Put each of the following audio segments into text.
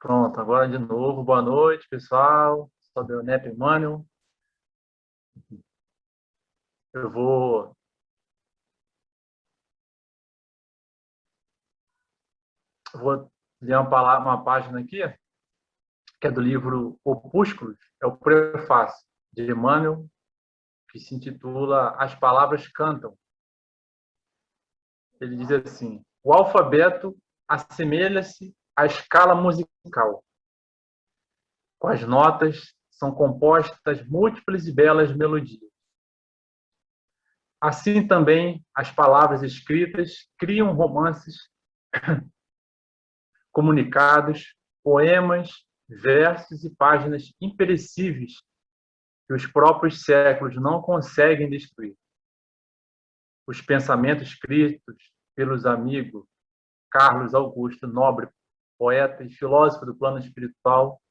Pronto, agora de novo. Boa noite, pessoal. Sou o Neto Emmanuel. Eu vou ler uma página aqui, que é do livro Opúsculos, é o prefácio de Emmanuel, que se intitula As Palavras Cantam. Ele diz assim: o alfabeto assemelha-se à escala musical. Com as notas são compostas múltiplas e belas melodias. Assim também, as palavras escritas criam romances, comunicados, poemas, versos e páginas imperecíveis que os próprios séculos não conseguem destruir. Os pensamentos escritos pelos amigos Carlos Augusto Nobre, poeta e filósofo do plano espiritual,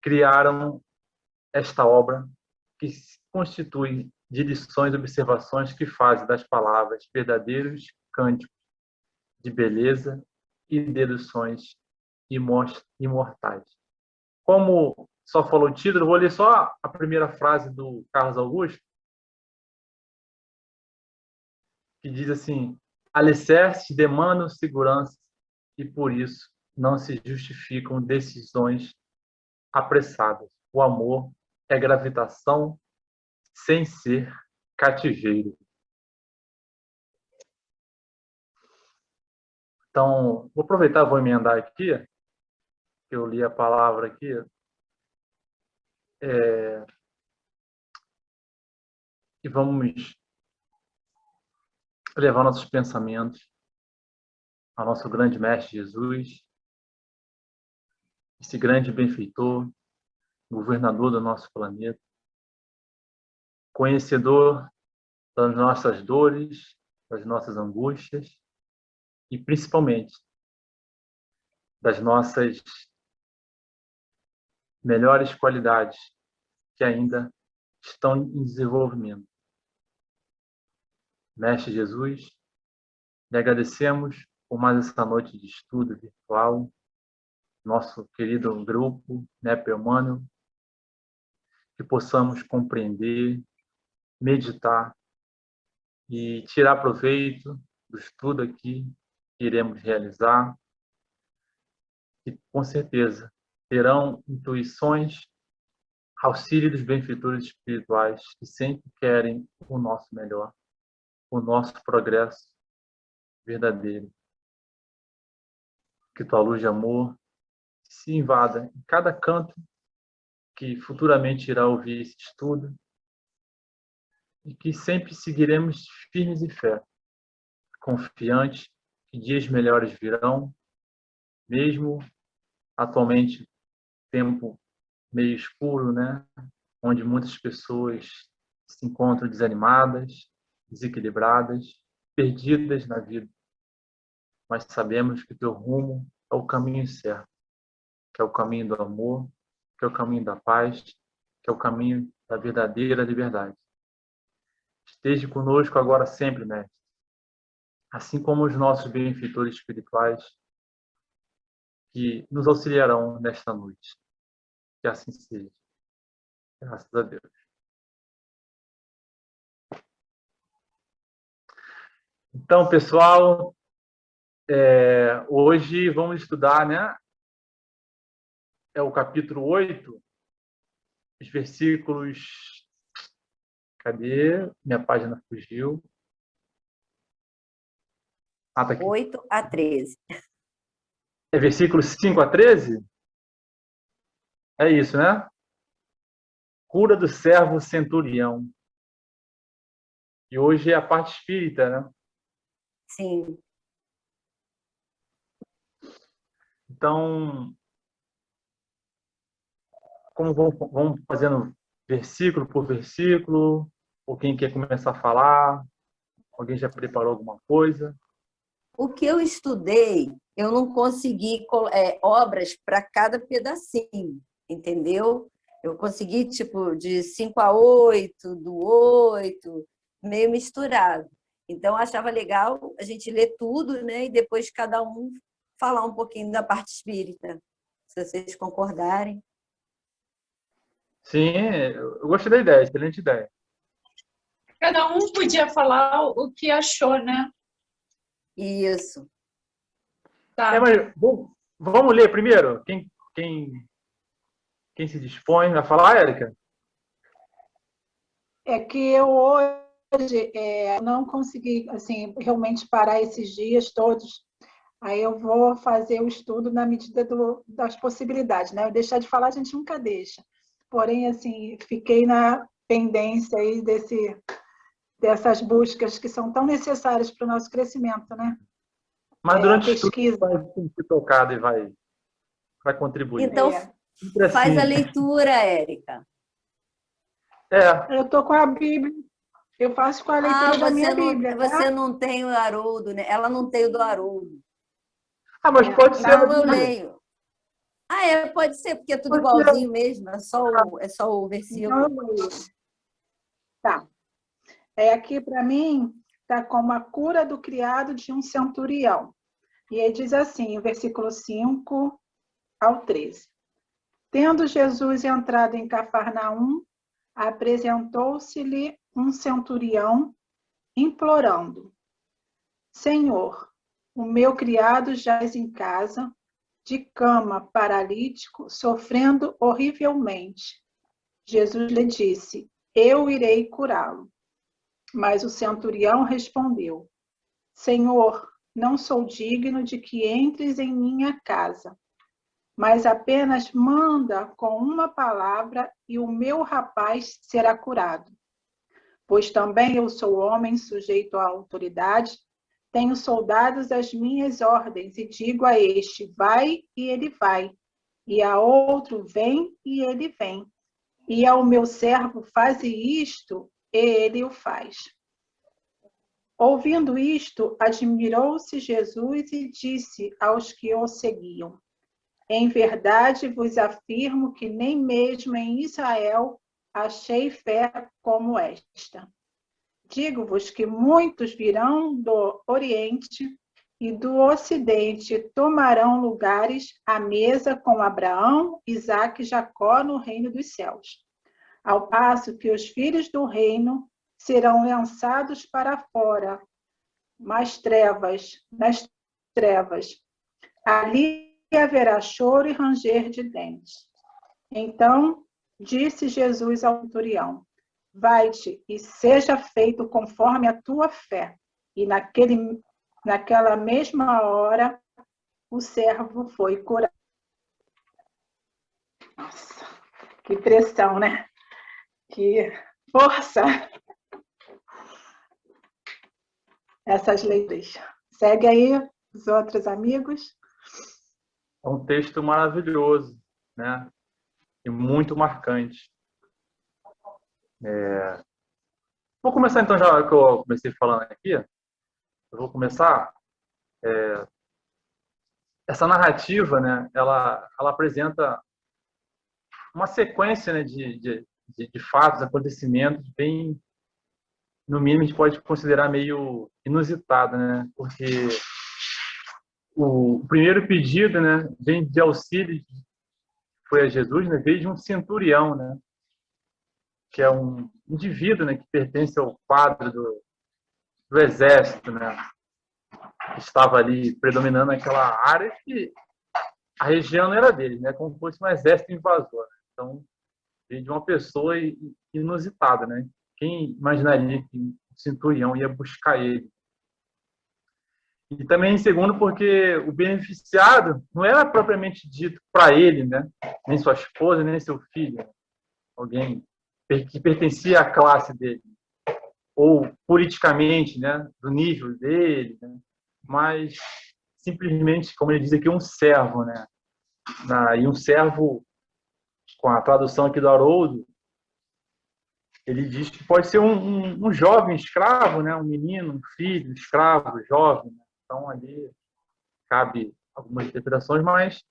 criaram esta obra que se constitui de lições e observações que fazem das palavras verdadeiros cânticos de beleza e deduções imortais. Como só falou o título, eu vou ler só a primeira frase do Carlos Augusto, que diz assim: alicerces demandam segurança e, por isso, não se justificam decisões apressadas. O amor é gravitação sem ser cativeiro. Então, vou aproveitar, vou emendar aqui, que eu li a palavra aqui, e vamos levar nossos pensamentos ao nosso grande mestre Jesus, esse grande benfeitor, governador do nosso planeta, conhecedor das nossas dores, das nossas angústias e, principalmente, das nossas melhores qualidades que ainda estão em desenvolvimento. Mestre Jesus, lhe agradecemos por mais essa noite de estudo virtual, nosso querido grupo Neto Emmanuel, que possamos compreender, meditar e tirar proveito do estudo aqui que iremos realizar, e com certeza terão intuições, auxílio dos benfeitores espirituais que sempre querem o nosso melhor, o nosso progresso verdadeiro. Que tua luz de amor se invada em cada canto que futuramente irá ouvir esse estudo e que sempre seguiremos firmes em fé, confiantes que dias melhores virão, mesmo atualmente tempo meio escuro, né? Onde muitas pessoas se encontram desanimadas, desequilibradas, perdidas na vida. Mas sabemos que teu rumo é o caminho certo, que é o caminho do amor, que é o caminho da paz, que é o caminho da verdadeira liberdade. Esteja conosco agora sempre, Mestre, assim como os nossos benfeitores espirituais que nos auxiliarão nesta noite. Que assim seja. Graças a Deus. Então, pessoal, hoje vamos estudar, né? É o capítulo 8, os versículos... Cadê? Minha página fugiu. Ah, tá aqui. 8 a 13. É versículos 5 a 13? É isso, né? Cura do servo centurião. E hoje é a parte espírita, né? Sim. Então, como vamos fazendo versículo por versículo? Ou quem quer começar a falar? Alguém já preparou alguma coisa? O que eu estudei, eu não consegui obras para cada pedacinho, entendeu? Eu consegui, tipo, de 5 a 8, do 8, meio misturado. Então, eu achava legal a gente ler tudo, né? E depois cada um falar um pouquinho da parte espírita. se vocês concordarem. Sim, eu gostei da ideia, excelente ideia. Cada um podia falar o que achou, né? Isso. Tá. Mas vamos ler primeiro? Quem se dispõe a falar, Érica? É que eu hoje não consegui assim, realmente parar esses dias todos. Aí eu vou fazer o estudo na medida das possibilidades, né? Deixar de falar a gente nunca deixa. Porém, assim, fiquei na pendência aí dessas buscas que são tão necessárias para o nosso crescimento, né? Mas durante o estudo pesquisa. vai ser tocado e vai contribuir. Então, Sempre faz a assim. leitura, Érica. Eu estou com a Bíblia. Eu faço com a leitura da minha Bíblia. Você não tem o Haroldo, né? Ela não tem o do Haroldo. Mas pode ser. Não, eu leio. Pode ser, porque é tudo igualzinho mesmo, é só o versículo. Não, tá. Aqui, para mim, está como a cura do criado de um centurião. E aí diz assim, o versículo 5 ao 13. Tendo Jesus entrado em Cafarnaum, apresentou-se-lhe um centurião, implorando: Senhor, o meu criado jaz em casa, de cama, paralítico, sofrendo horrivelmente. Jesus lhe disse: Eu irei curá-lo. Mas o centurião respondeu: Senhor, não sou digno de que entres em minha casa, mas apenas manda com uma palavra e o meu rapaz será curado. Pois também eu sou homem sujeito à autoridade, tenho soldados às minhas ordens e digo a este: vai, e ele vai, e a outro: vem, e ele vem, e ao meu servo: faze isto, e ele o faz. Ouvindo isto, admirou-se Jesus e disse aos que o seguiam: Em verdade vos afirmo que nem mesmo em Israel achei fé como esta. Digo-vos que muitos virão do Oriente e do Ocidente e tomarão lugares à mesa com Abraão, Isaque e Jacó no reino dos céus. Ao passo que os filhos do reino serão lançados para fora, nas trevas. Ali haverá choro e ranger de dentes. Então disse Jesus ao centurião: vai-te e seja feito conforme a tua fé. E naquela mesma hora o servo foi curado. Nossa, que pressão, né? Que força! Essas leituras. Segue aí os outros amigos. É um texto maravilhoso, né? E muito marcante. Vou começar então, já que eu comecei falando aqui. Eu vou começar. Essa narrativa, né? Ela apresenta uma sequência, né, de fatos, acontecimentos bem, no mínimo, a gente pode considerar meio inusitado, né? Porque o primeiro pedido, né, vem de auxílio, foi a Jesus, né, veio de um centurião, né, que é um indivíduo, né, que pertence ao quadro do exército, né, que estava ali predominando naquela área que a região não era dele, né, como se fosse um exército invasor. Então, veio de uma pessoa inusitada, né? Quem imaginaria que o centurião ia buscar ele? E também, segundo, porque o beneficiado não era propriamente dito para ele, né? Nem sua esposa, nem seu filho, alguém que pertencia à classe dele, ou politicamente, né? Do nível dele, né? Mas simplesmente, como ele diz aqui, um servo, né? E um servo, com a tradução aqui do Haroldo, ele diz que pode ser um jovem escravo, né? Um menino, um filho, escravo, jovem. Né? Então, ali cabe algumas interpretações, mas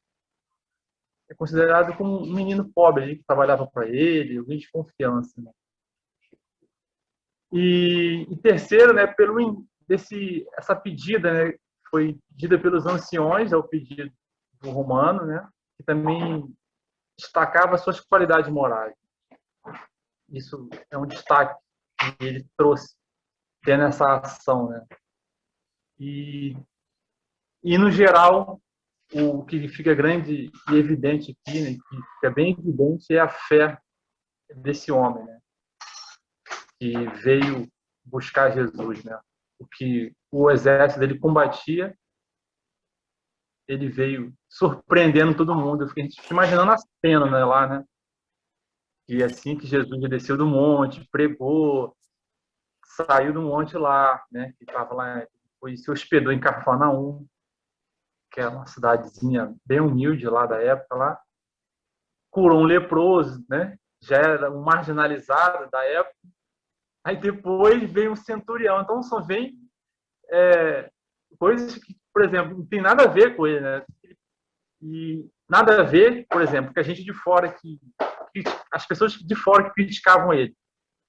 é considerado como um menino pobre ali, que trabalhava para ele, alguém de confiança. Né? E terceiro, né? Essa pedida, né? Foi pedida pelos anciões, é o pedido do romano, né? que também destacava suas qualidades morais. Isso é um destaque que ele trouxe, tendo essa ação, né? E no geral, o que fica grande e evidente aqui, né, que fica bem evidente, é a fé desse homem, né, que veio buscar Jesus, né? O que o exército dele combatia, ele veio surpreendendo todo mundo. A gente fica imaginando a cena, né, lá, né? E assim que Jesus desceu do monte, pregou, saiu do monte lá, né? Que estava lá, foi se hospedou em Cafarnaum, que é uma cidadezinha bem humilde lá da época lá, curou um leproso, né? Já era um marginalizado da época. Aí depois veio um centurião. Então só vem coisas que, por exemplo, não tem nada a ver com ele, né? E nada a ver, por exemplo, que a gente de fora que as pessoas de fora que criticavam ele,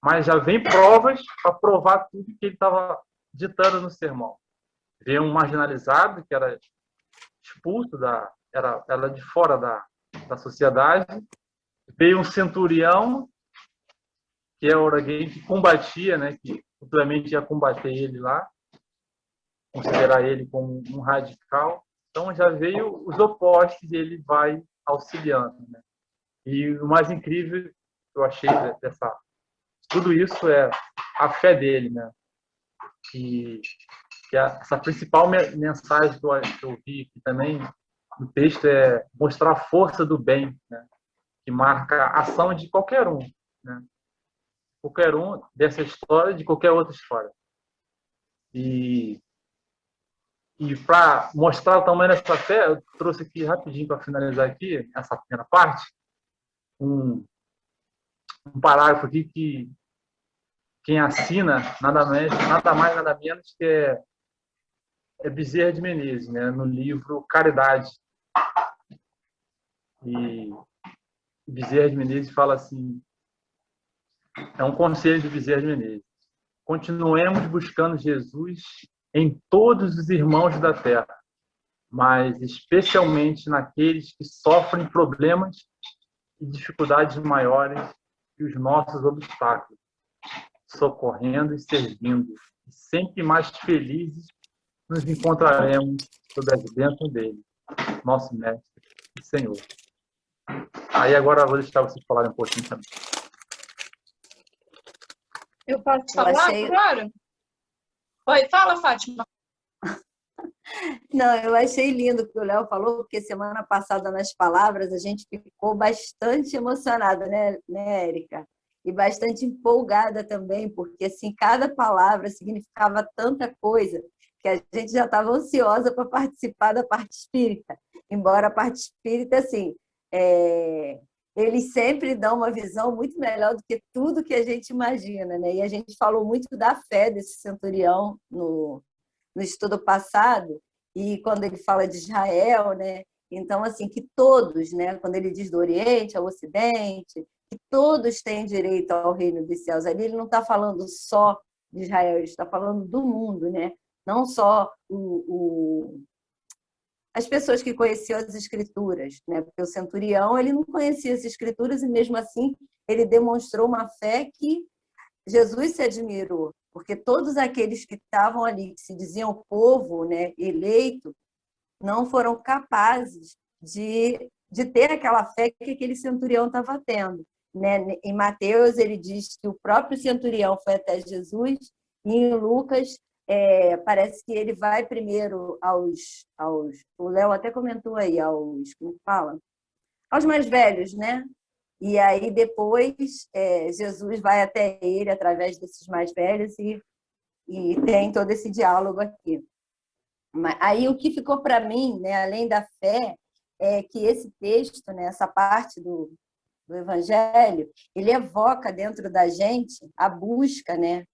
mas já vem provas para provar tudo que ele estava ditando no sermão. Veio um marginalizado que era expulso era de fora da sociedade. Veio um centurião que era alguém que combatia, né, que futuramente ia combater ele lá, considerar ele como um radical. Então já veio os opostos e ele vai auxiliando, né? E o mais incrível que eu achei tudo isso é a fé dele, né? Que essa principal mensagem que eu vi aqui também no texto é mostrar a força do bem, né? Que marca a ação de qualquer um, né? Qualquer um dessa história, de qualquer outra história. E para mostrar o tamanho dessa fé, eu trouxe aqui rapidinho para finalizar aqui essa primeira parte, um parágrafo aqui que quem assina nada mais, nada menos que é Bezerra de Menezes, né, no livro Caridade. E Bezerra de Menezes fala assim, é um conselho de Bezerra de Menezes: continuemos buscando Jesus em todos os irmãos da terra, mas especialmente naqueles que sofrem problemas e dificuldades maiores que os nossos obstáculos, socorrendo e servindo, e sempre mais felizes nos encontraremos sob as bênçãos dele, nosso Mestre e Senhor. Aí agora eu vou deixar vocês falarem um pouquinho também. Eu posso falar agora? Oi, fala, Fátima. Não, eu achei lindo o que o Léo falou, porque semana passada nas palavras a gente ficou bastante emocionada, né, Érica? E bastante empolgada também, porque assim, cada palavra significava tanta coisa que a gente já estava ansiosa para participar da parte espírita. Embora a parte espírita, assim, eles sempre dão uma visão muito melhor do que tudo que a gente imagina, né? E a gente falou muito da fé desse centurião no estudo passado, e quando ele fala de Israel, né? Então, assim, que todos, né? Quando ele diz do Oriente ao Ocidente, que todos têm direito ao reino dos céus. Ali ele não está falando só de Israel, ele está falando do mundo, né? Não só as pessoas que conheciam as escrituras, né? Porque o centurião ele não conhecia as escrituras e mesmo assim ele demonstrou uma fé que Jesus se admirou, porque todos aqueles que estavam ali, que se diziam povo, né, eleito, não foram capazes de ter aquela fé que aquele centurião estava tendo, né? Em Mateus ele diz que o próprio centurião foi até Jesus, e em Lucas parece que ele vai primeiro o Léo até comentou aí, como fala? Aos mais velhos, né? E aí depois Jesus vai até ele através desses mais velhos e tem todo esse diálogo aqui. Aí o que ficou para mim, né, além da fé, é que esse texto, né, essa parte do Evangelho, ele evoca dentro da gente a busca, né,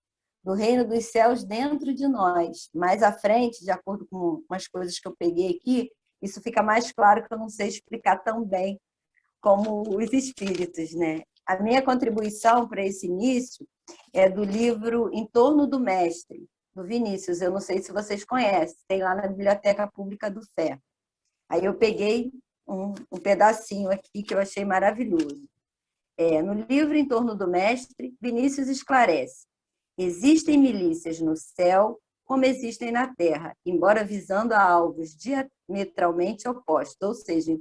do reino dos céus dentro de nós. Mais à frente, de acordo com umas coisas que eu peguei aqui, isso fica mais claro, que eu não sei explicar tão bem como os espíritos, né? A minha contribuição para esse início é do livro Em Torno do Mestre, do Vinícius. Eu não sei se vocês conhecem, tem lá na Biblioteca Pública do Fé. Aí eu peguei um pedacinho aqui que eu achei maravilhoso. No livro Em Torno do Mestre, Vinícius esclarece: existem milícias no céu como existem na terra, embora visando a alvos diametralmente opostos, ou seja,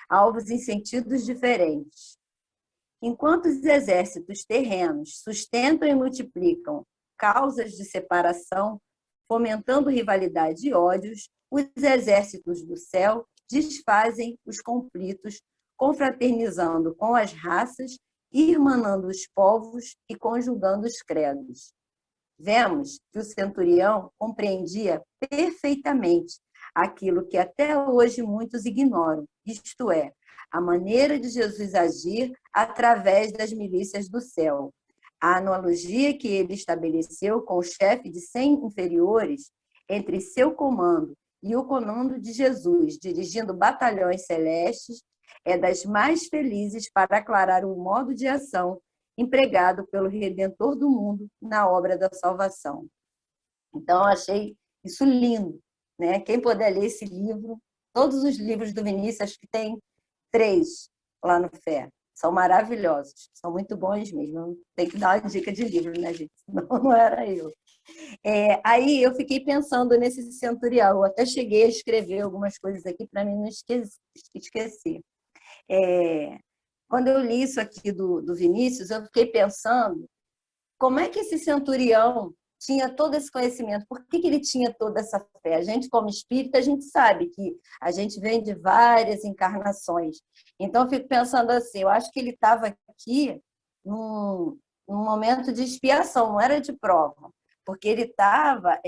alvos em sentidos diferentes. Enquanto os exércitos terrenos sustentam e multiplicam causas de separação, fomentando rivalidade e ódios, os exércitos do céu desfazem os conflitos, confraternizando com as raças, irmanando os povos e conjugando os credos. Vemos que o centurião compreendia perfeitamente aquilo que até hoje muitos ignoram, isto é, a maneira de Jesus agir através das milícias do céu. A analogia que ele estabeleceu com o chefe de 100 inferiores entre seu comando e o comando de Jesus, dirigindo batalhões celestes, é das mais felizes para aclarar o modo de ação empregado pelo Redentor do mundo na obra da salvação. Então, eu achei isso lindo, né? Quem puder ler esse livro, todos os livros do Vinícius, acho que tem 3 lá no Fé, são maravilhosos, são muito bons mesmo. Tem que dar uma dica de livro, né, gente? Senão não era eu. Aí eu fiquei pensando nesse centurião, eu até cheguei a escrever algumas coisas aqui para mim não esquecer. Quando eu li isso aqui do Vinícius, eu fiquei pensando como é que esse centurião tinha todo esse conhecimento, por que ele tinha toda essa fé? A gente, como espírita, a gente sabe que a gente vem de várias encarnações. Então, eu fico pensando assim, eu acho que ele estava aqui num momento de expiação, não era de prova, porque ele estava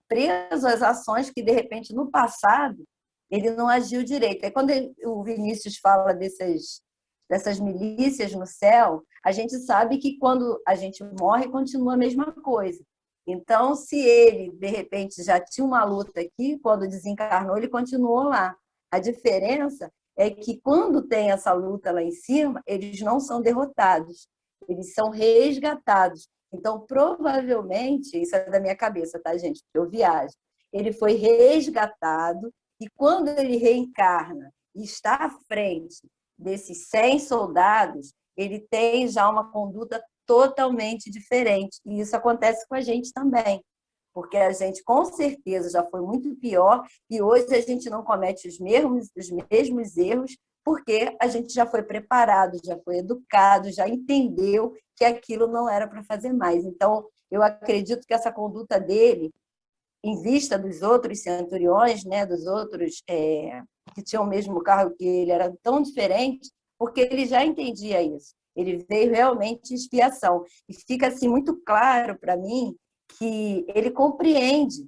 preso às ações que, de repente, no passado, ele não agiu direito. Aí, quando o Vinícius fala dessas milícias no céu, a gente sabe que quando a gente morre, continua a mesma coisa. Então, se ele, de repente, já tinha uma luta aqui, quando desencarnou, ele continuou lá. A diferença é que, quando tem essa luta lá em cima, eles não são derrotados, eles são resgatados. Então, provavelmente, isso é da minha cabeça, tá, gente? Eu viajo. Ele foi resgatado e, quando ele reencarna e está à frente desses 100 soldados, ele tem já uma conduta totalmente diferente. E isso acontece com a gente também, porque a gente, com certeza, já foi muito pior e hoje a gente não comete os mesmos erros, porque a gente já foi preparado, já foi educado, já entendeu que aquilo não era para fazer mais. Então, eu acredito que essa conduta dele, em vista dos outros centuriões, né, dos outros que tinham o mesmo cargo que ele, era tão diferente, porque ele já entendia isso. Ele veio realmente de expiação. E fica assim muito claro para mim que ele compreende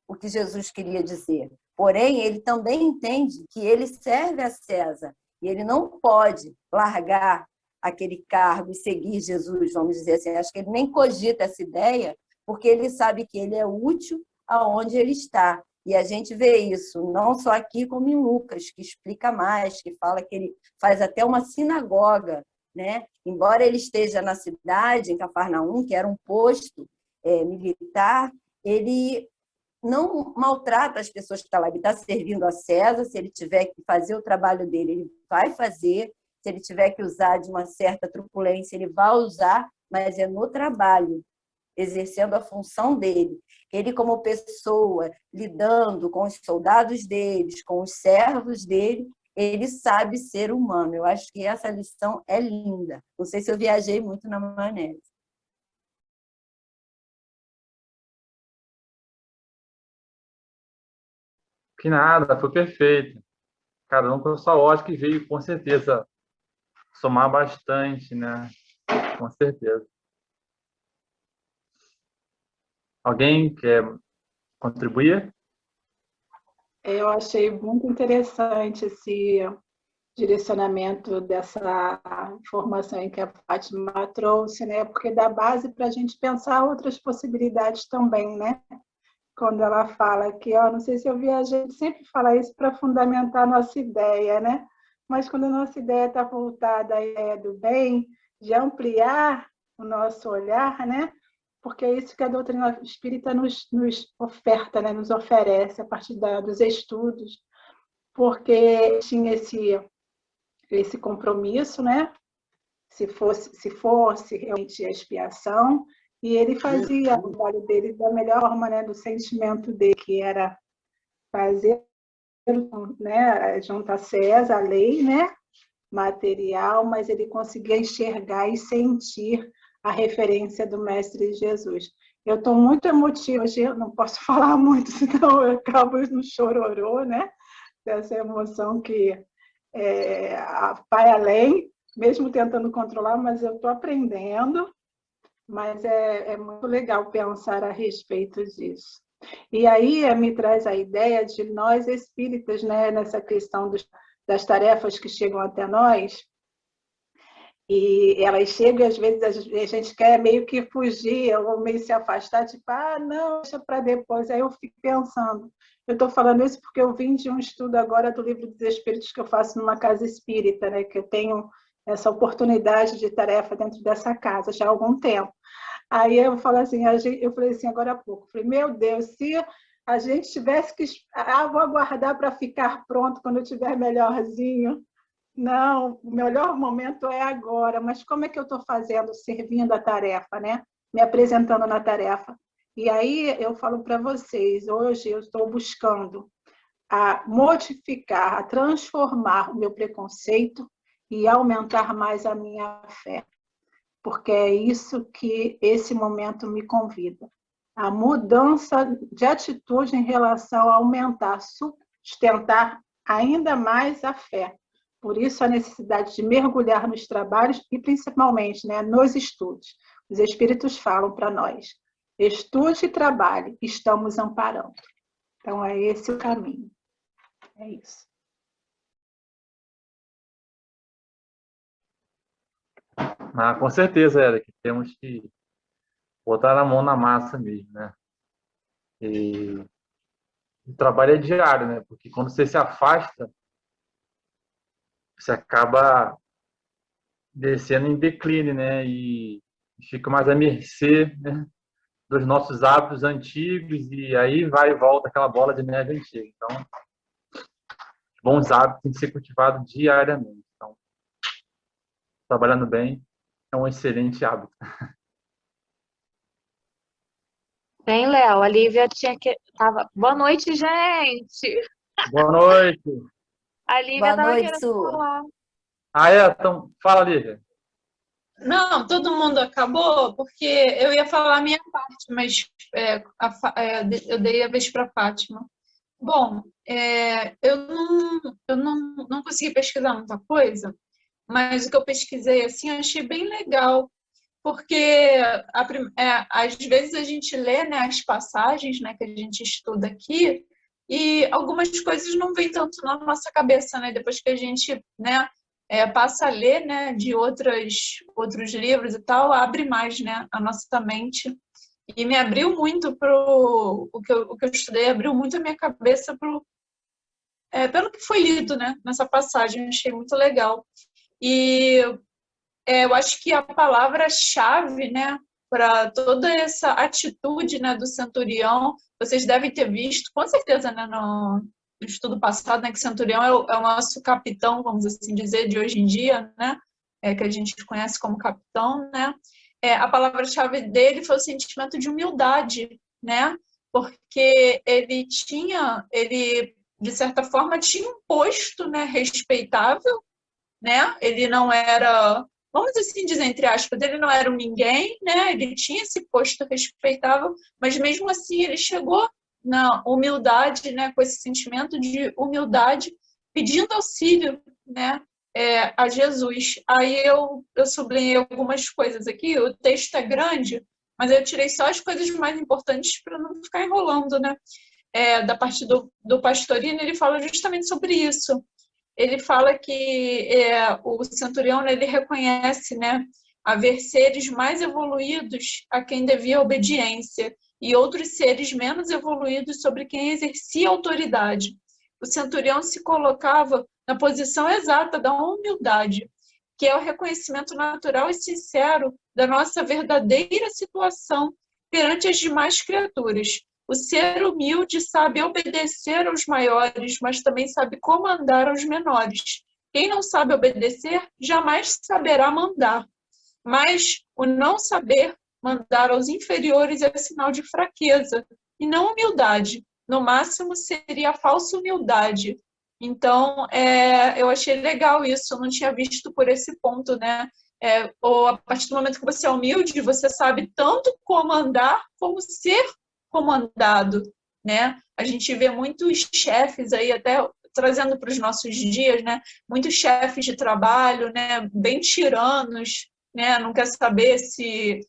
o que Jesus queria dizer. Porém, ele também entende que ele serve a César e ele não pode largar aquele cargo e seguir Jesus, vamos dizer assim. Acho que ele nem cogita essa ideia, porque ele sabe que ele é útil aonde ele está. E a gente vê isso, não só aqui, como em Lucas, que explica mais, que fala que ele faz até uma sinagoga, né? Embora ele esteja na cidade, em Cafarnaum, que era um posto militar, ele não maltrata as pessoas que estão lá. Ele está servindo a César, se ele tiver que fazer o trabalho dele, ele vai fazer, se ele tiver que usar de uma certa truculência, ele vai usar, mas é no trabalho, exercendo a função dele. Ele, como pessoa, lidando com os soldados deles, com os servos dele, ele sabe ser humano. Eu acho que essa lição é linda. Não sei se eu viajei muito na maionese. Que nada, foi perfeito. Cada um com a sua ótica e veio, com certeza, somar bastante, né? Com certeza. Alguém quer contribuir? Eu achei muito interessante esse direcionamento dessa informação que a Fátima trouxe, né? Porque dá base para a gente pensar outras possibilidades também, né? Quando ela fala que, não sei se eu vi, a gente sempre fala isso para fundamentar a nossa ideia, né? Mas quando a nossa ideia está voltada à ideia do bem, de ampliar o nosso olhar, né? Porque é isso que a doutrina espírita nos oferta, né? Nos oferece a partir dos estudos. porque tinha esse compromisso, né? Se fosse realmente a expiação, e ele fazia o trabalho dele da melhor forma, né? Do sentimento dele, que era fazer, né? Junto a César, a lei, né? Material, mas ele conseguia enxergar e sentir a referência do Mestre Jesus. Eu estou muito emotiva hoje, eu não posso falar muito, senão eu acabo no chororô, né? Dessa emoção que vai além, mesmo tentando controlar, mas eu estou aprendendo, mas é muito legal pensar a respeito disso. E aí me traz a ideia de nós espíritas, né, nessa questão das tarefas que chegam até nós, e elas chegam e às vezes a gente quer meio que fugir ou meio se afastar, tipo, não, deixa para depois. Aí eu fico pensando, eu estou falando isso porque eu vim de um estudo agora do Livro dos Espíritos que eu faço numa casa espírita, né, que eu tenho essa oportunidade de tarefa dentro dessa casa já há algum tempo. Aí eu falo assim, eu falei assim agora há pouco, falei, meu Deus, se a gente tivesse que... vou aguardar para ficar pronto quando eu estiver melhorzinho. Não, o melhor momento é agora, mas como é que eu estou fazendo, servindo a tarefa, né? Me apresentando na tarefa. E aí eu falo para vocês, hoje eu estou buscando a modificar, a transformar o meu preconceito e aumentar mais a minha fé, porque é isso que esse momento me convida. A mudança de atitude em relação a aumentar, sustentar ainda mais a fé. Por isso, a necessidade de mergulhar nos trabalhos e, principalmente, né, nos estudos. Os Espíritos falam para nós, estude e trabalhe, estamos amparando. Então, é esse o caminho. É isso. Com certeza, Eric, temos que botar a mão na massa mesmo, né? E o trabalho é diário, né? Porque quando você se afasta, você acaba descendo em declínio, né? E fica mais à mercê, né, dos nossos hábitos antigos, e aí vai e volta aquela bola de neve antiga. Então, bons hábitos têm que ser cultivados diariamente. Então, trabalhando bem é um excelente hábito. Bem, Léo, a Lívia tinha que... Boa noite, gente! Boa noite! A Lívia Boa estava noite, querendo Su. falar. Então, fala, Lívia. Não, todo mundo acabou, porque eu ia falar a minha parte, mas eu dei a vez para a Fátima. Bom, eu não consegui pesquisar muita coisa, mas o que eu pesquisei assim, eu achei bem legal, porque às vezes a gente lê, né, as passagens, né, que a gente estuda aqui, e algumas coisas não vêm tanto na nossa cabeça, né, depois que a gente, né, passa a ler, né, de outros livros e tal, abre mais, né, a nossa mente. E me abriu muito o que eu estudei, abriu muito a minha cabeça pelo que foi lido, né, nessa passagem, eu achei muito legal. E eu acho que a palavra-chave, né, para toda essa atitude, né, do centurião, vocês devem ter visto, com certeza, né, no estudo passado, né, que centurião é o nosso capitão, vamos assim dizer, de hoje em dia, né, que a gente conhece como capitão, né. A palavra-chave dele foi o sentimento de humildade, né, porque ele, de certa forma, tinha um posto, né, respeitável, né, ele não era, vamos assim dizer, entre aspas, ele não era um ninguém, né, ele tinha esse posto respeitável, mas mesmo assim ele chegou na humildade, né, com esse sentimento de humildade, pedindo auxílio, né, a Jesus. Aí eu sublinhei algumas coisas aqui, o texto é grande, mas eu tirei só as coisas mais importantes para não ficar enrolando, né? Da parte do Pastorino, ele fala justamente sobre isso. Ele fala que o centurião, ele reconhece, né, haver seres mais evoluídos a quem devia obediência e outros seres menos evoluídos sobre quem exercia autoridade. O centurião se colocava na posição exata da humildade, que é o reconhecimento natural e sincero da nossa verdadeira situação perante as demais criaturas. O ser humilde sabe obedecer aos maiores, mas também sabe comandar aos menores. Quem não sabe obedecer, jamais saberá mandar. Mas o não saber mandar aos inferiores é sinal de fraqueza, e não humildade. No máximo, seria a falsa humildade. Então, eu achei legal isso, eu não tinha visto por esse ponto, né? Ou a partir do momento que você é humilde, você sabe tanto comandar como ser comandado, né? A gente vê muitos chefes aí, até trazendo para os nossos dias, né? Muitos chefes de trabalho, né? Bem tiranos, né? Não quer saber se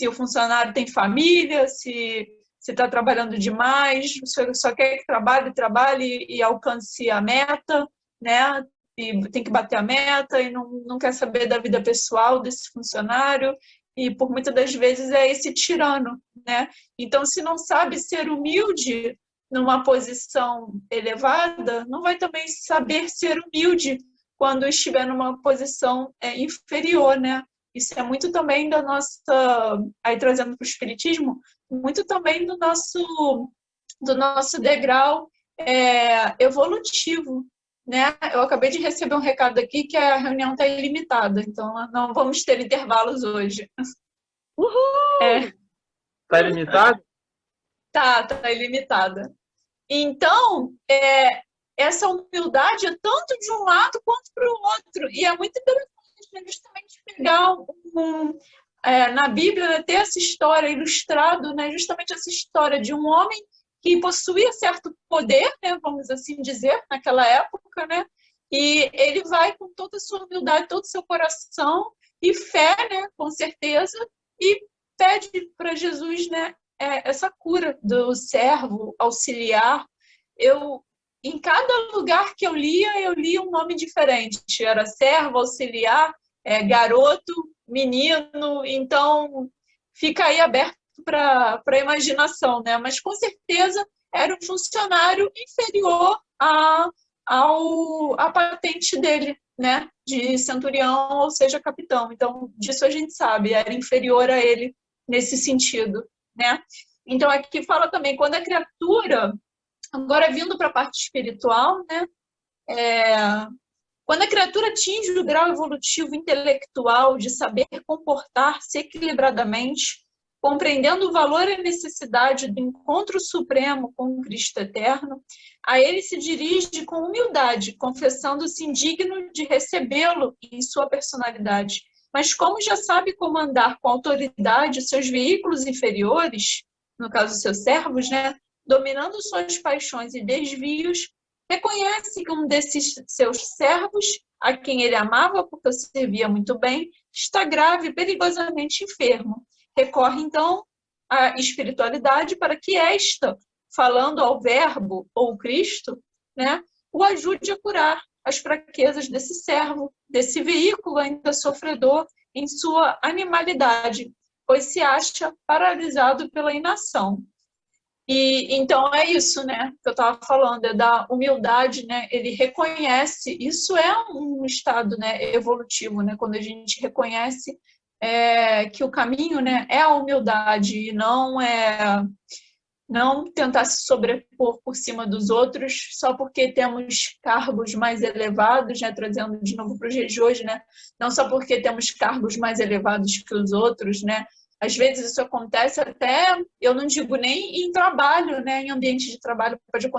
o funcionário tem família, se está trabalhando demais, só quer que trabalhe e alcance a meta, né? E tem que bater a meta e não quer saber da vida pessoal desse funcionário, e por muitas das vezes é esse tirano, né? Então, se não sabe ser humilde numa posição elevada, não vai também saber ser humilde quando estiver numa posição inferior, né? Isso é muito também da nossa, aí trazendo para o espiritismo, muito também do nosso degrau evolutivo, né? Eu acabei de receber um recado aqui que a reunião está ilimitada, então não vamos ter intervalos hoje. Uhul! Está ilimitado? Tá ilimitada. Então, essa humildade é tanto de um lado quanto para o outro, e é muito interessante, né, justamente pegar na Bíblia, né, ter essa história ilustrado, né, justamente essa história de um homem que possuía certo poder, né, vamos assim dizer, naquela época, né, e ele vai com toda a sua humildade, todo o seu coração e fé, né, com certeza, e pede para Jesus, né, essa cura do servo auxiliar. Em cada lugar que eu lia um nome diferente. Era servo, auxiliar, garoto, menino. Então, fica aí aberto para a imaginação, né? Mas, com certeza, era um funcionário inferior à patente dele, né? De centurião, ou seja, capitão. Então, disso a gente sabe, era inferior a ele nesse sentido, né? Então, aqui fala também, quando a criatura... Agora, vindo para a parte espiritual, né? Quando a criatura atinge o grau evolutivo intelectual de saber comportar-se equilibradamente, compreendendo o valor e a necessidade do encontro supremo com o Cristo eterno, a ele se dirige com humildade, confessando-se indigno de recebê-lo em sua personalidade. Mas como já sabe comandar com autoridade seus veículos inferiores, no caso seus servos, né? Dominando suas paixões e desvios, reconhece que um desses seus servos, a quem ele amava porque o servia muito bem, está grave e perigosamente enfermo. Recorre, então, à espiritualidade para que esta, falando ao Verbo ou Cristo, né, o ajude a curar as fraquezas desse servo, desse veículo ainda sofredor em sua animalidade, pois se acha paralisado pela inação. E então é isso, né, que eu estava falando, é da humildade, né? Ele reconhece, isso é um estado, né, evolutivo, né? Quando a gente reconhece que o caminho, né, é a humildade e não tentar se sobrepor por cima dos outros só porque temos cargos mais elevados, né, trazendo de novo para os dias de hoje, né? Não só porque temos cargos mais elevados que os outros, né? Às vezes isso acontece até, eu não digo nem em trabalho, né, em ambiente de trabalho, pode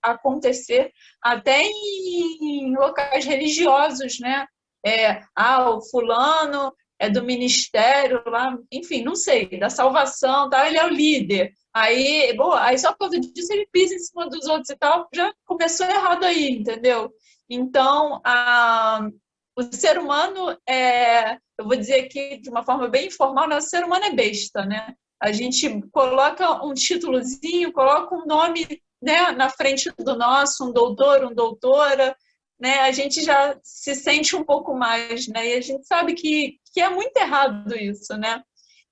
acontecer até em locais religiosos, né? O fulano é do ministério lá, enfim, não sei, da salvação, tá? Ele é o líder. Aí só por causa disso ele pisa em cima dos outros e tal, já começou errado aí, entendeu? Então, o ser humano eu vou dizer aqui de uma forma bem informal, né? O ser humano é besta, né? A gente coloca um títulozinho, coloca um nome, né, na frente do nosso, um doutor, uma doutora, né? A gente já se sente um pouco mais, né? E a gente sabe que é muito errado isso, né?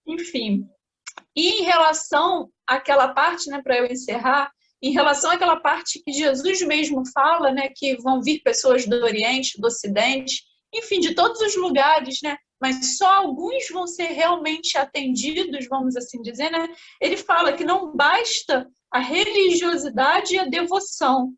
Enfim. E em relação àquela parte, né, para eu encerrar, em relação àquela parte que Jesus mesmo fala, né, que vão vir pessoas do Oriente, do Ocidente, enfim, de todos os lugares, né, mas só alguns vão ser realmente atendidos, vamos assim dizer, né? Ele fala que não basta a religiosidade e a devoção,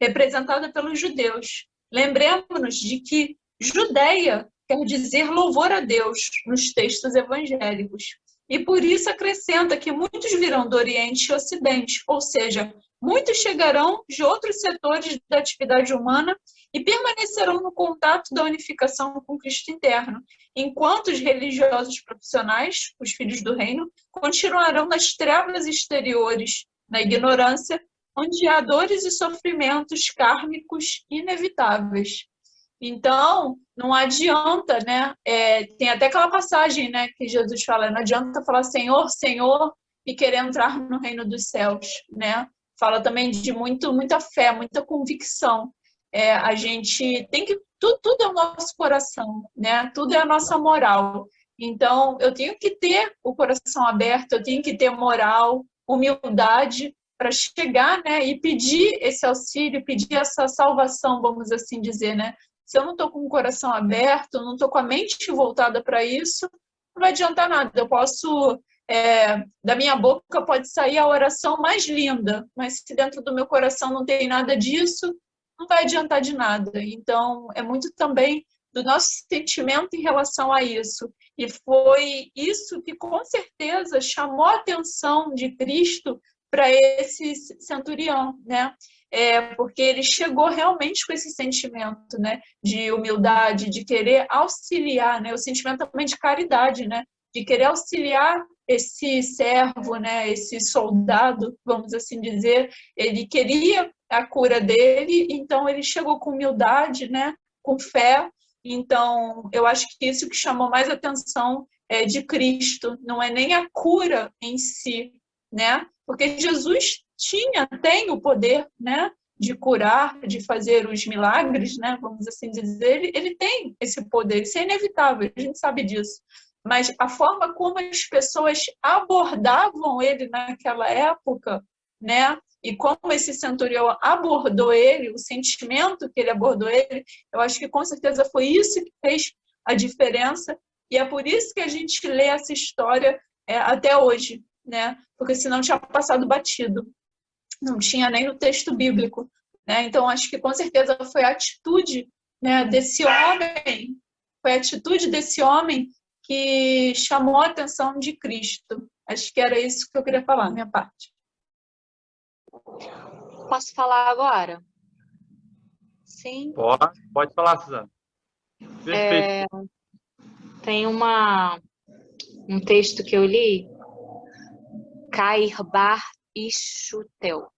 representada pelos judeus. Lembremos-nos de que Judeia quer dizer louvor a Deus nos textos evangélicos. E por isso acrescenta que muitos virão do Oriente e Ocidente, ou seja, muitos chegarão de outros setores da atividade humana e permanecerão no contato da unificação com Cristo interno, enquanto os religiosos profissionais, os filhos do reino, continuarão nas trevas exteriores, na ignorância, onde há dores e sofrimentos kármicos inevitáveis. Então, não adianta, né? Tem até aquela passagem, né, que Jesus fala, não adianta falar Senhor, Senhor, e querer entrar no reino dos céus, né? Fala também de muita fé, muita convicção. A gente tem que... Tudo é o nosso coração, né? Tudo é a nossa moral. Então, eu tenho que ter o coração aberto, eu tenho que ter moral, humildade, para chegar, né, e pedir esse auxílio, pedir essa salvação, vamos assim dizer, né? Se eu não estou com o coração aberto, não estou com a mente voltada para isso, não vai adiantar nada. Eu posso, da minha boca pode sair a oração mais linda, mas se dentro do meu coração não tem nada disso, não vai adiantar de nada. Então, é muito também do nosso sentimento em relação a isso. E foi isso que, com certeza, chamou a atenção de Cristo para esse centurião, né? Porque ele chegou realmente com esse sentimento, né, de humildade, de querer auxiliar, né, o sentimento também de caridade, né, de querer auxiliar esse servo, né, esse soldado, vamos assim dizer. Ele queria a cura dele, então ele chegou com humildade, né, com fé. Então, eu acho que isso que chamou mais atenção de Cristo, não é nem a cura em si, né? Porque Jesus tem o poder, né, de curar, de fazer os milagres, né, vamos assim dizer, ele tem esse poder, isso é inevitável, a gente sabe disso. Mas a forma como as pessoas abordavam ele naquela época, né, e como esse centurião abordou ele, o sentimento que ele abordou ele, eu acho que com certeza foi isso que fez a diferença, e é por isso que a gente lê essa história até hoje, né? Porque senão tinha passado batido, não tinha nem no texto bíblico, né? Então acho que com certeza foi a atitude, né, desse homem, que chamou a atenção de Cristo. Acho que era isso que eu queria falar, minha parte. Posso falar agora? Sim. Pode falar, Suzana. Perfeito. Tem um texto que eu li, Cair Bar Ixutel.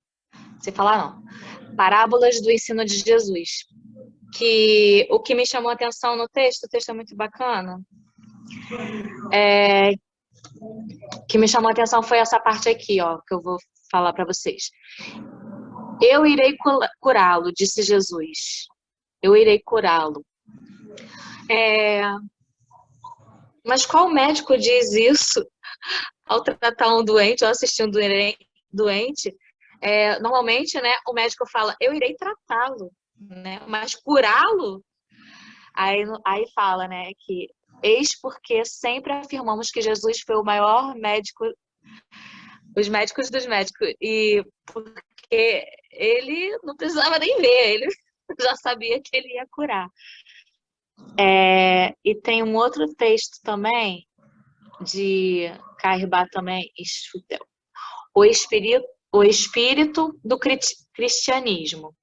Você falar não. Parábolas do ensino de Jesus. Que o que me chamou a atenção no texto, o texto é muito bacana. Que me chamou a atenção foi essa parte aqui, ó, que eu vou falar para vocês. Eu irei curá-lo, disse Jesus. Eu irei curá-lo. Mas qual médico diz isso ao tratar um doente ou assistir um doente? Normalmente, né, o médico fala, eu irei tratá-lo, né? Mas curá-lo? Aí fala, né, que eis porque sempre afirmamos que Jesus foi o maior médico, os médicos dos médicos, e porque ele não precisava nem ver, ele já sabia que ele ia curar. E tem um outro texto também, de Cairbar também, o espírito do cristianismo.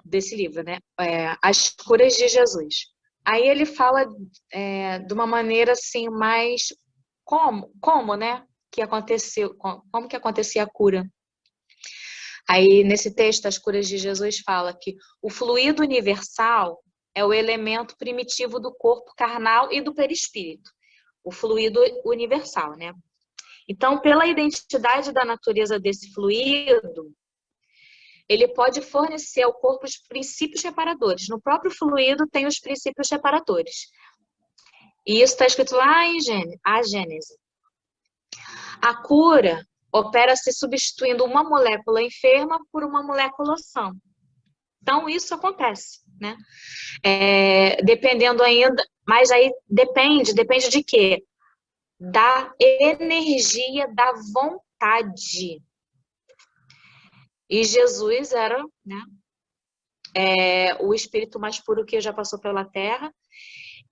Desse livro, né? As curas de Jesus. Aí ele fala de uma maneira assim, mais como, né? Que aconteceu, como que acontecia a cura. Aí, nesse texto, as curas de Jesus fala que o fluido universal é o elemento primitivo do corpo carnal e do perispírito. O fluido universal, né? Então, pela identidade da natureza desse fluido, ele pode fornecer ao corpo os princípios reparadores. No próprio fluido tem os princípios reparadores. E isso está escrito lá em Gênesis. A cura opera-se substituindo uma molécula enferma por uma molécula sã. Então, isso acontece, né? Dependendo ainda, mas aí depende de quê? Da energia, da vontade. E Jesus era, né, o espírito mais puro que já passou pela Terra,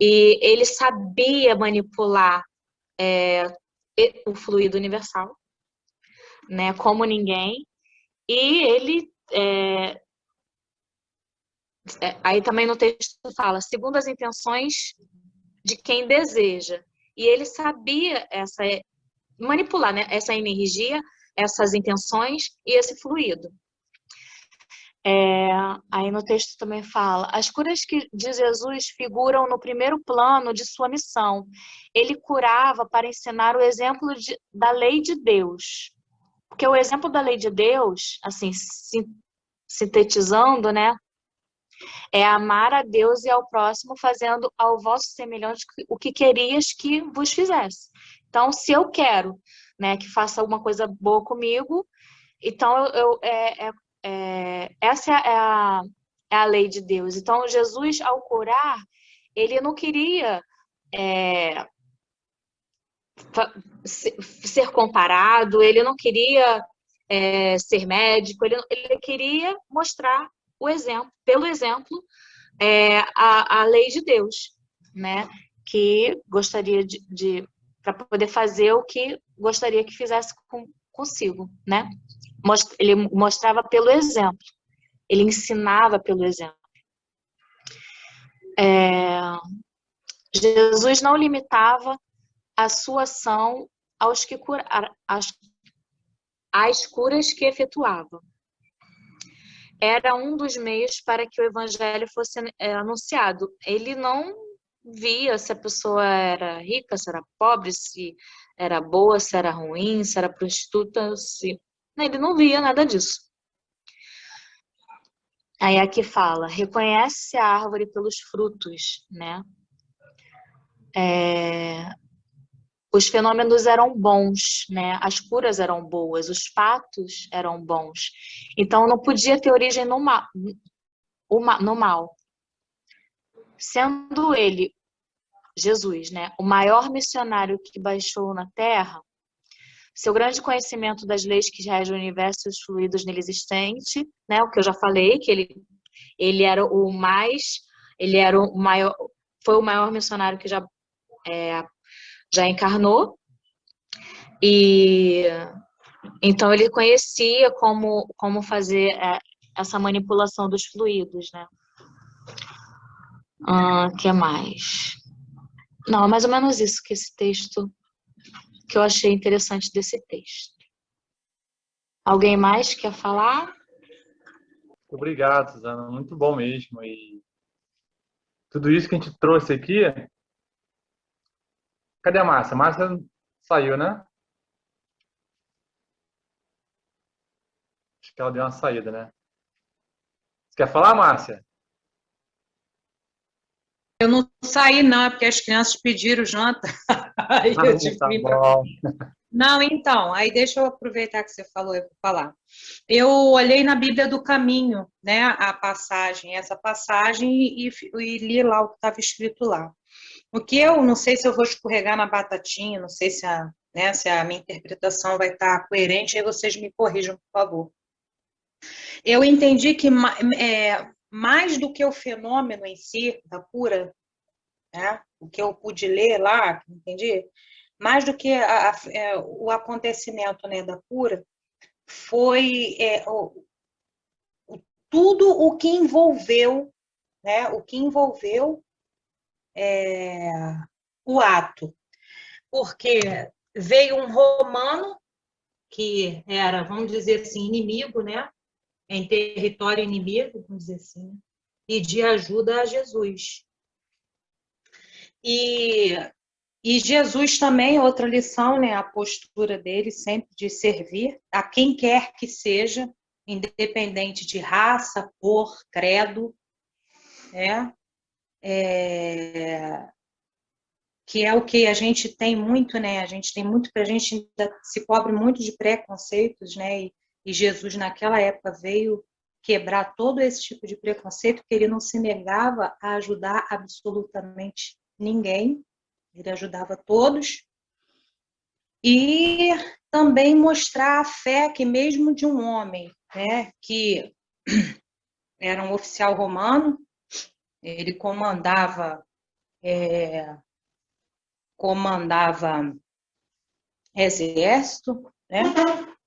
e ele sabia manipular o fluido universal, né, como ninguém, e ele, aí também no texto fala, segundo as intenções de quem deseja, e ele sabia manipular, né, essa energia, essas intenções e esse fluido. Aí no texto também fala, as curas de Jesus figuram no primeiro plano de sua missão. Ele curava para ensinar o exemplo da lei de Deus. Porque o exemplo da lei de Deus, assim, sintetizando, né, é amar a Deus e ao próximo, fazendo ao vosso semelhante o que querias que vos fizesse. Então, se eu quero, né, que faça alguma coisa boa comigo, então essa é a lei de Deus. Então, Jesus, ao curar, ele não queria ser comparado, ele não queria ser médico, ele queria mostrar o exemplo, pelo exemplo, a lei de Deus, né? Que gostaria para poder fazer o que gostaria que fizesse consigo, né? Ele mostrava pelo exemplo, ele ensinava pelo exemplo. Jesus não limitava a sua ação aos que às curas que efetuava. Era um dos meios para que o evangelho fosse anunciado. Ele não via se a pessoa era rica, se era pobre, se era boa, se era ruim, se era prostituta, ele não via nada disso. Aí aqui fala, reconhece a árvore pelos frutos, né? Os fenômenos eram bons, né? As curas eram boas, os fatos eram bons. Então, não podia ter origem no mal. Sendo ele, Jesus, né, o maior missionário que baixou na Terra, seu grande conhecimento das leis que regem o universo e os fluidos nele existentes, né, o que eu já falei, que ele era o maior, foi o maior missionário que já encarnou, e então ele conhecia como fazer essa manipulação dos fluidos, né? Que mais? Não, é mais ou menos isso que esse texto, que eu achei interessante desse texto. Alguém mais quer falar? Obrigado, Suzana. Muito bom mesmo. E tudo isso que a gente trouxe aqui... Cadê a Márcia? A Márcia saiu, né? Acho que ela deu uma saída, né? Você quer falar, Márcia? Eu não saí, não, é porque as crianças pediram janta. Aí eu tive Tá que vir bom. Não, então, aí deixa eu aproveitar que você falou para falar. Eu olhei na Bíblia do Caminho, né, essa passagem, e li lá o que estava escrito lá. O que eu não sei se eu vou escorregar na batatinha, não sei se a minha interpretação vai estar coerente, aí vocês me corrijam, por favor. Eu entendi que mais do que o fenômeno em si, da cura, né, o que eu pude ler lá, entendi? Mais do que o acontecimento, né, da cura, foi tudo o que envolveu, né, o ato. Porque veio um romano, que era, vamos dizer assim, inimigo, né, em território inimigo, vamos dizer assim, pedir ajuda a Jesus. E Jesus também, outra lição, né, a postura dele sempre de servir a quem quer que seja, independente de raça, cor, credo, né? Que é o que a gente tem muito, né? A gente ainda se cobre muito de preconceitos, né? E Jesus naquela época veio quebrar todo esse tipo de preconceito, porque ele não se negava a ajudar absolutamente ninguém. Ele ajudava todos. E também mostrar a fé que mesmo de um homem, né, que era um oficial romano, ele comandava exército, né?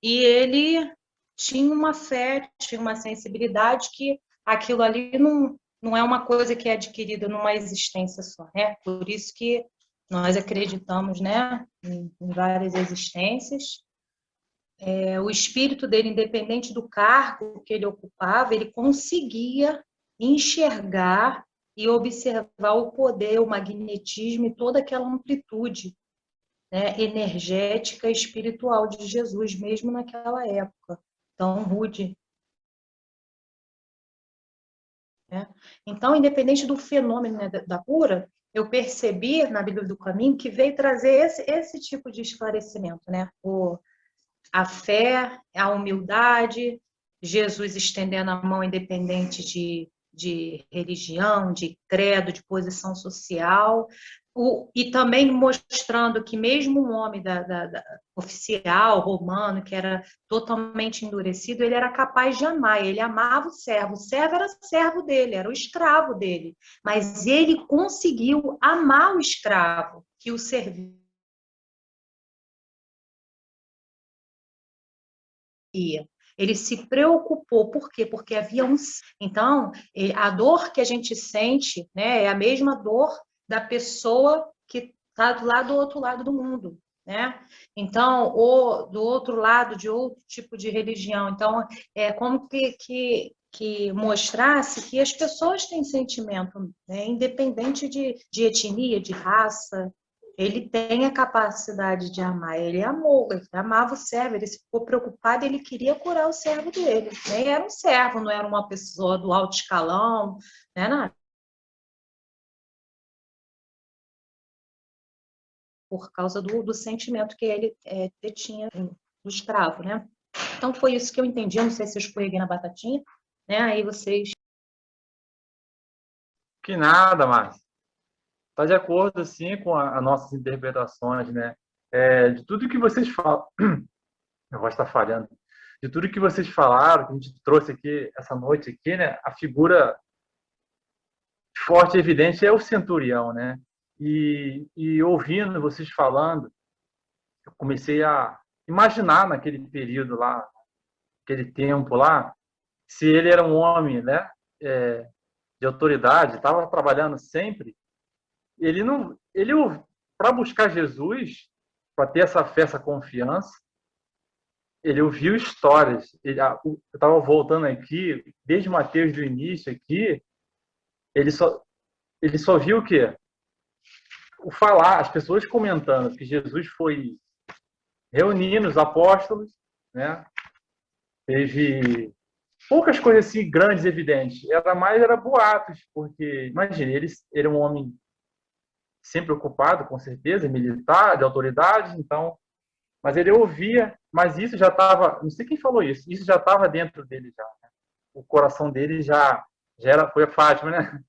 E ele tinha uma fé, tinha uma sensibilidade que aquilo ali não é uma coisa que é adquirida numa existência só, né? Por isso que nós acreditamos, né, em várias existências. O espírito dele, independente do cargo que ele ocupava, ele conseguia enxergar e observar o poder, o magnetismo e toda aquela amplitude, né, energética e espiritual de Jesus, mesmo naquela época tão rude. Né? Então, independente do fenômeno, né, da cura, eu percebi na Bíblia do Caminho que veio trazer esse tipo de esclarecimento, né? A fé, a humildade, Jesus estendendo a mão independente de religião, de credo, de posição social, e também mostrando que mesmo um homem oficial romano, que era totalmente endurecido, ele era capaz de amar, ele amava o servo era servo dele, era o escravo dele, mas ele conseguiu amar o escravo que o servia. Ele se preocupou, por quê? Porque havia um... Então, a dor que a gente sente, né, é a mesma dor da pessoa que está do outro lado do mundo, né? Então, ou do outro lado de outro tipo de religião. Então, é como que mostrasse que as pessoas têm sentimento, né, independente de etnia, de raça. Ele tem a capacidade de amar, ele amou, ele amava o servo, ele ficou preocupado, ele queria curar o servo dele. Nem era um servo, não era uma pessoa do alto escalão, né, nada. Por causa do sentimento que ele tinha do escravo, né? Então foi isso que eu entendi, eu não sei se eu escorreguei na batatinha, né? Aí vocês... Que nada, Márcia. Está de acordo, sim, com as nossas interpretações, né? De tudo que vocês falam... Eu vou estar falhando. De tudo que vocês falaram, que a gente trouxe aqui, essa noite aqui, né? A figura forte e evidente é o centurião, né? E ouvindo vocês falando, eu comecei a imaginar naquele período lá, aquele tempo lá, se ele era um homem, né, de autoridade, estava trabalhando sempre, ele para buscar Jesus, para ter essa fé, essa confiança, ele ouviu histórias. Eu estava voltando aqui, desde Mateus do início aqui, ele só viu o quê? O falar, as pessoas comentando que Jesus foi reunindo os apóstolos, né? Teve poucas coisas assim grandes, evidentes. Era boatos, porque, imagine, ele era um homem sempre ocupado, com certeza, militar, de autoridade, então, mas ele ouvia, mas isso já estava, não sei quem falou isso já estava dentro dele já. Né? O coração dele já era, foi a Fátima, né?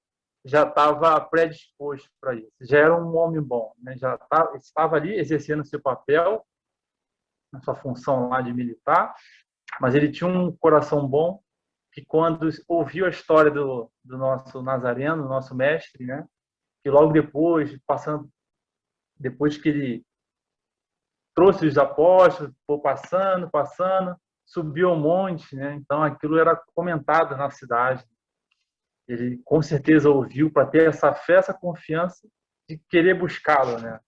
Já estava predisposto para isso. Já era um homem bom, né? Já estava ali exercendo seu papel, na sua função lá de militar, mas ele tinha um coração bom que quando ouviu a história do nosso Nazareno, nosso mestre, né? Que logo depois que ele trouxe os apóstolos, foi passando, subiu ao monte, né? Então aquilo era comentado na cidade. Ele com certeza ouviu para ter essa fé, essa confiança de querer buscá-lo, né?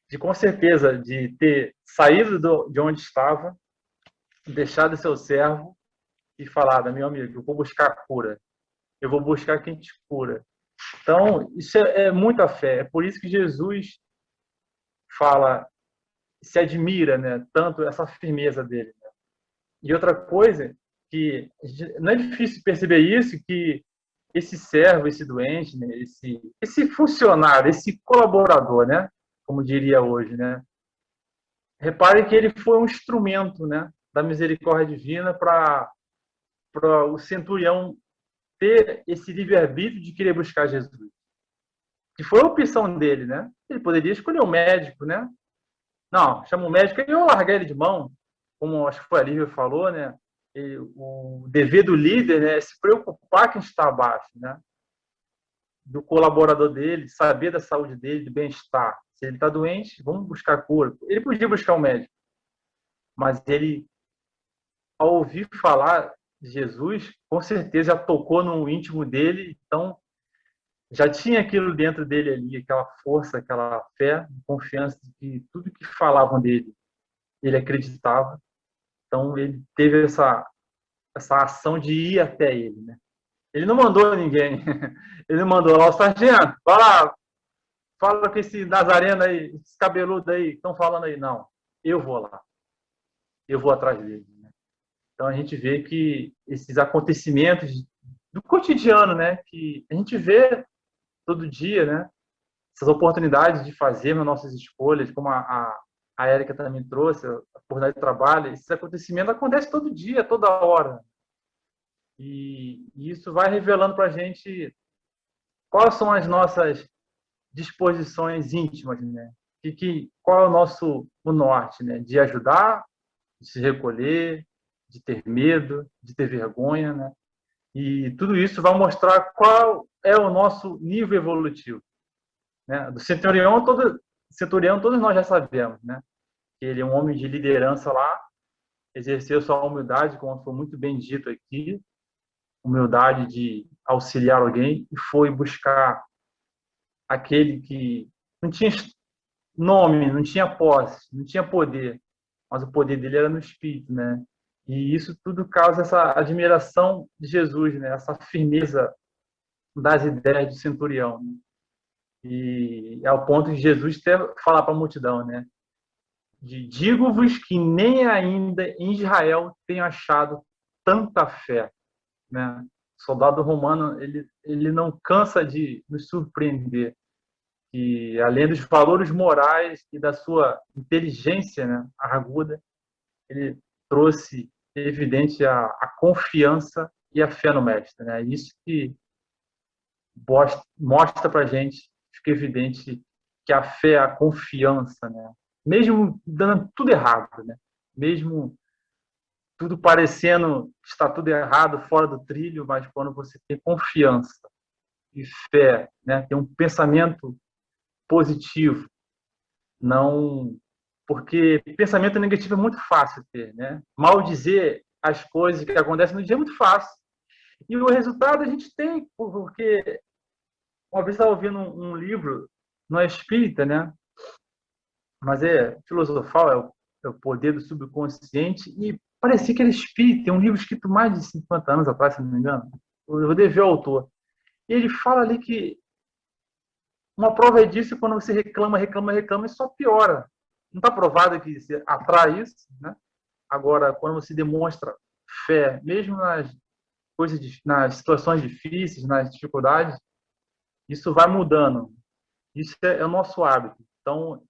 De com certeza de ter saído de onde estava, deixado seu servo e falado: meu amigo, eu vou buscar a cura, eu vou buscar quem te cura. Então isso é muita fé. É por isso que Jesus fala, se admira, né? Tanto essa firmeza dele. Né? E outra coisa que não é difícil perceber isso, que esse servo, esse doente, né? esse funcionário, esse colaborador, né? Como diria hoje, né? Repare que ele foi um instrumento, né? Da misericórdia divina para o centurião ter esse livre-arbítrio de querer buscar Jesus. Que foi a opção dele, né? Ele poderia escolher um médico, né? Não, chama o médico e eu larguei ele de mão, como acho que foi a Lívia falou, né? E o dever do líder, né, é se preocupar quem está abaixo, né? Do colaborador dele, de saber da saúde dele, do bem-estar. Se ele está doente, vamos buscar cura. Ele podia buscar um médico, mas ele, ao ouvir falar de Jesus, com certeza já tocou no íntimo dele, então já tinha aquilo dentro dele ali, aquela força, aquela fé, confiança de que tudo que falavam dele, ele acreditava. Então ele teve essa ação de ir até ele, né? Ele não mandou ninguém. Ele não mandou lá o sargento, vai lá, fala com esse nazareno aí, esse cabeludo aí, que estão falando aí. Não, eu vou lá. Eu vou atrás dele. Né? Então a gente vê que esses acontecimentos do cotidiano, né, que a gente vê todo dia, né, essas oportunidades de fazer nossas escolhas, como a Érica também trouxe, a oportunidade de trabalho, esses acontecimentos acontecem todo dia, toda hora. E isso vai revelando para a gente quais são as nossas disposições íntimas, né? Qual é o norte, né? De ajudar, de se recolher, de ter medo, de ter vergonha, né? E tudo isso vai mostrar qual é o nosso nível evolutivo, né? Do centurião, todos nós já sabemos, né? Que ele é um homem de liderança lá, exerceu sua humildade, como foi muito bem dito aqui, humildade de auxiliar alguém, e foi buscar aquele que não tinha nome, não tinha posse, não tinha poder, mas o poder dele era no espírito, né? E isso tudo causa essa admiração de Jesus, né? Essa firmeza das ideias do centurião. Né? E é o ponto de Jesus até falar para a multidão, né? Digo-vos que nem ainda em Israel tenho achado tanta fé, né? O soldado romano, ele não cansa de nos surpreender. E além dos valores morais e da sua inteligência, né, aguda, ele trouxe evidente a confiança e a fé no mestre, né? Isso que mostra para a gente, fica evidente que a fé, a confiança, né? Mesmo dando tudo errado, né? Mesmo tudo parecendo estar tudo errado, fora do trilho, mas quando você tem confiança e fé, né? Tem um pensamento positivo, não, porque pensamento negativo é muito fácil ter, né? Maldizer as coisas que acontecem no dia é muito fácil. E o resultado a gente tem, porque uma vez estava ouvindo um livro, não é espírita, né? Mas é filosofal, é o poder do subconsciente, e parecia que era espírita, é um livro escrito mais de 50 anos atrás, se não me engano. Eu vou dever ao autor. E ele fala ali que uma prova disso é quando você reclama, e só piora. Não está provado que você atrai isso, né? Agora, quando você demonstra fé, mesmo nas situações difíceis, nas dificuldades, isso vai mudando. Isso é o nosso hábito. Então,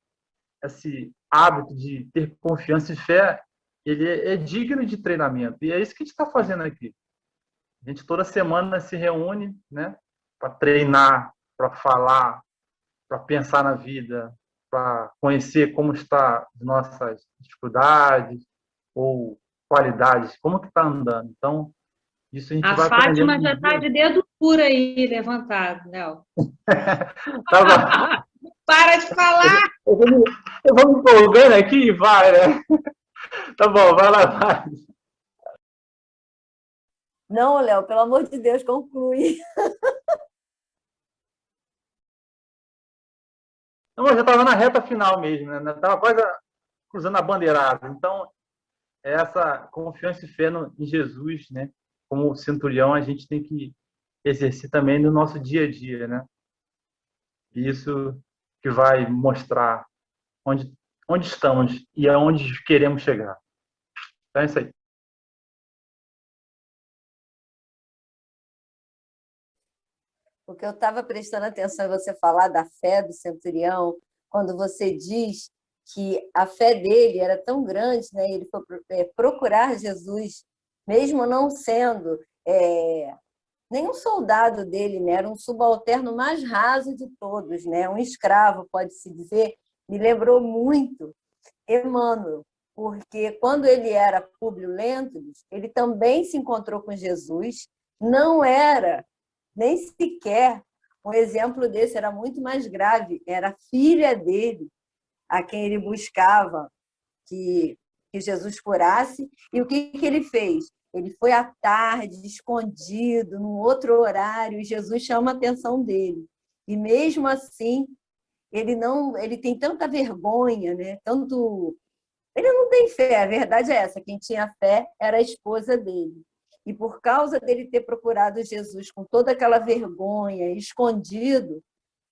esse hábito de ter confiança e fé, ele é digno de treinamento. E é isso que a gente está fazendo aqui. A gente toda semana se reúne, né, para treinar, para falar, para pensar na vida, para conhecer como está as nossas dificuldades ou qualidades, como que está andando. Então, isso a gente vai aprendendo. A Fátima já está de dedo puro aí levantado, Léo. Tá bom. Para de falar! Eu vou me empolgando aqui e vai, né? Tá bom, vai lá, vai. Não, Léo, pelo amor de Deus, conclui. Não, eu já estava na reta final mesmo, né? Estava quase cruzando a bandeirada. Então, essa confiança e fé em Jesus, né? Como centurião, a gente tem que exercer também no nosso dia a dia, né? Isso que vai mostrar onde estamos e aonde queremos chegar. Então é isso aí. Porque eu estava prestando atenção em você falar da fé do centurião, quando você diz que a fé dele era tão grande, né? Ele foi procurar Jesus, mesmo não sendo nenhum soldado dele, né? Era um subalterno mais raso de todos, né? Um escravo, pode-se dizer. Me lembrou muito Emmanuel, porque quando ele era Públio Lentulus, ele também se encontrou com Jesus, não era nem sequer um exemplo desse, era muito mais grave, era a filha dele, a quem ele buscava que Jesus curasse. E o que ele fez? Ele foi à tarde, escondido, num outro horário, e Jesus chama a atenção dele. E mesmo assim, ele tem tanta vergonha, né? Ele não tem fé, a verdade é essa, quem tinha fé era a esposa dele. E por causa dele ter procurado Jesus com toda aquela vergonha, escondido,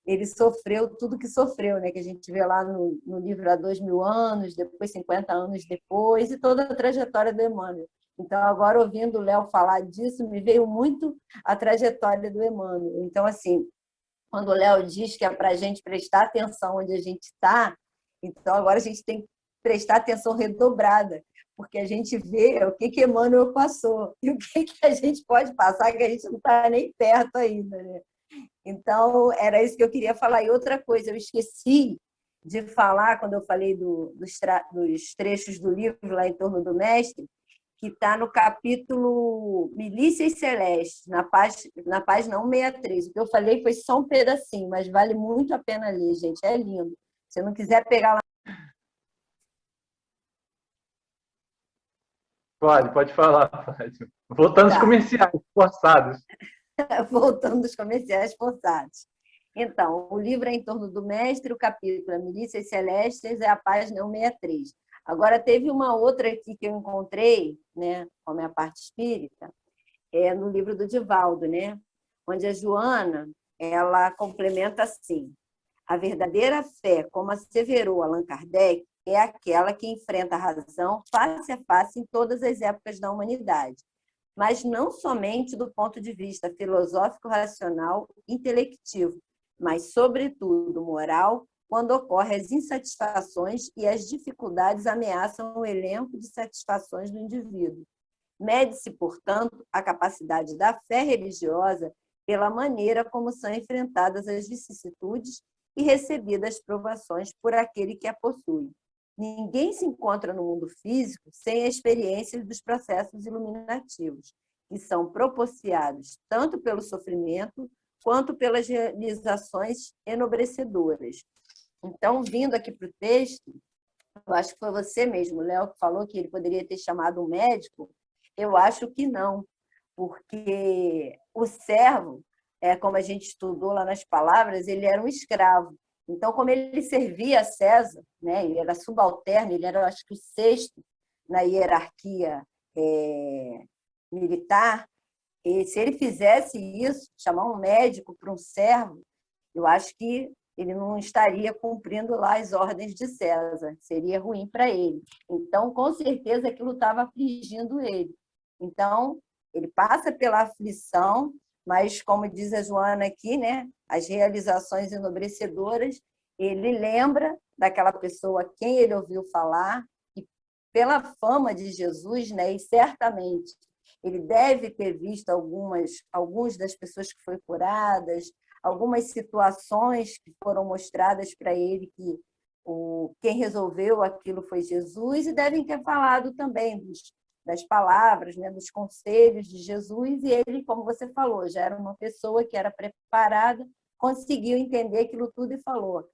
ele sofreu tudo que sofreu, né? Que a gente vê lá no livro há 2000 anos, depois 50 anos depois, e toda a trajetória do Emmanuel. Então, agora, ouvindo o Léo falar disso, me veio muito a trajetória do Emmanuel. Então, assim, quando o Léo diz que é para a gente prestar atenção onde a gente está, então agora a gente tem que prestar atenção redobrada, porque a gente vê o que Emmanuel passou e o que a gente pode passar, que a gente não está nem perto ainda, né? Então, era isso que eu queria falar. E outra coisa, eu esqueci de falar, quando eu falei dos trechos do livro lá em torno do mestre, que está no capítulo Milícias Celestes, na página 163. O que eu falei foi só um pedacinho, mas vale muito a pena ler, gente. É lindo. Se não quiser pegar lá... Pode falar, Fátima. Voltando aos comerciais forçados. Voltando dos comerciais forçados. Então, o livro é em torno do mestre, o capítulo é Milícias Celestes, é a página 163. Agora, teve uma outra aqui que eu encontrei, né, com a minha parte espírita, no livro do Divaldo, né, onde a Joana ela complementa assim: a verdadeira fé, como asseverou Allan Kardec, é aquela que enfrenta a razão face a face em todas as épocas da humanidade, mas não somente do ponto de vista filosófico, racional, intelectivo, mas, sobretudo, moral, quando ocorrem as insatisfações e as dificuldades ameaçam o elenco de satisfações do indivíduo. Mede-se, portanto, a capacidade da fé religiosa pela maneira como são enfrentadas as vicissitudes e recebidas provações por aquele que a possui. Ninguém se encontra no mundo físico sem a experiência dos processos iluminativos, que são propiciados tanto pelo sofrimento quanto pelas realizações enobrecedoras. Então, vindo aqui para o texto, eu acho que foi você mesmo, Léo, que falou que ele poderia ter chamado um médico. Eu acho que não, porque o servo, como a gente estudou lá nas palavras, ele era um escravo. Então, como ele servia a César, né, ele era subalterno, ele era, acho que, o sexto na hierarquia militar, e se ele fizesse isso, chamar um médico para um servo, eu acho que ele não estaria cumprindo lá as ordens de César, seria ruim para ele. Então, com certeza, aquilo estava afligindo ele. Então, ele passa pela aflição, mas, como diz a Joana aqui, né, as realizações enobrecedoras, ele lembra daquela pessoa a quem ele ouviu falar, e pela fama de Jesus, né, e certamente ele deve ter visto algumas das pessoas que foram curadas, algumas situações que foram mostradas para ele que quem resolveu aquilo foi Jesus, e devem ter falado também das palavras, né, dos conselhos de Jesus, e ele, como você falou, já era uma pessoa que era preparada, conseguiu entender aquilo tudo e falou,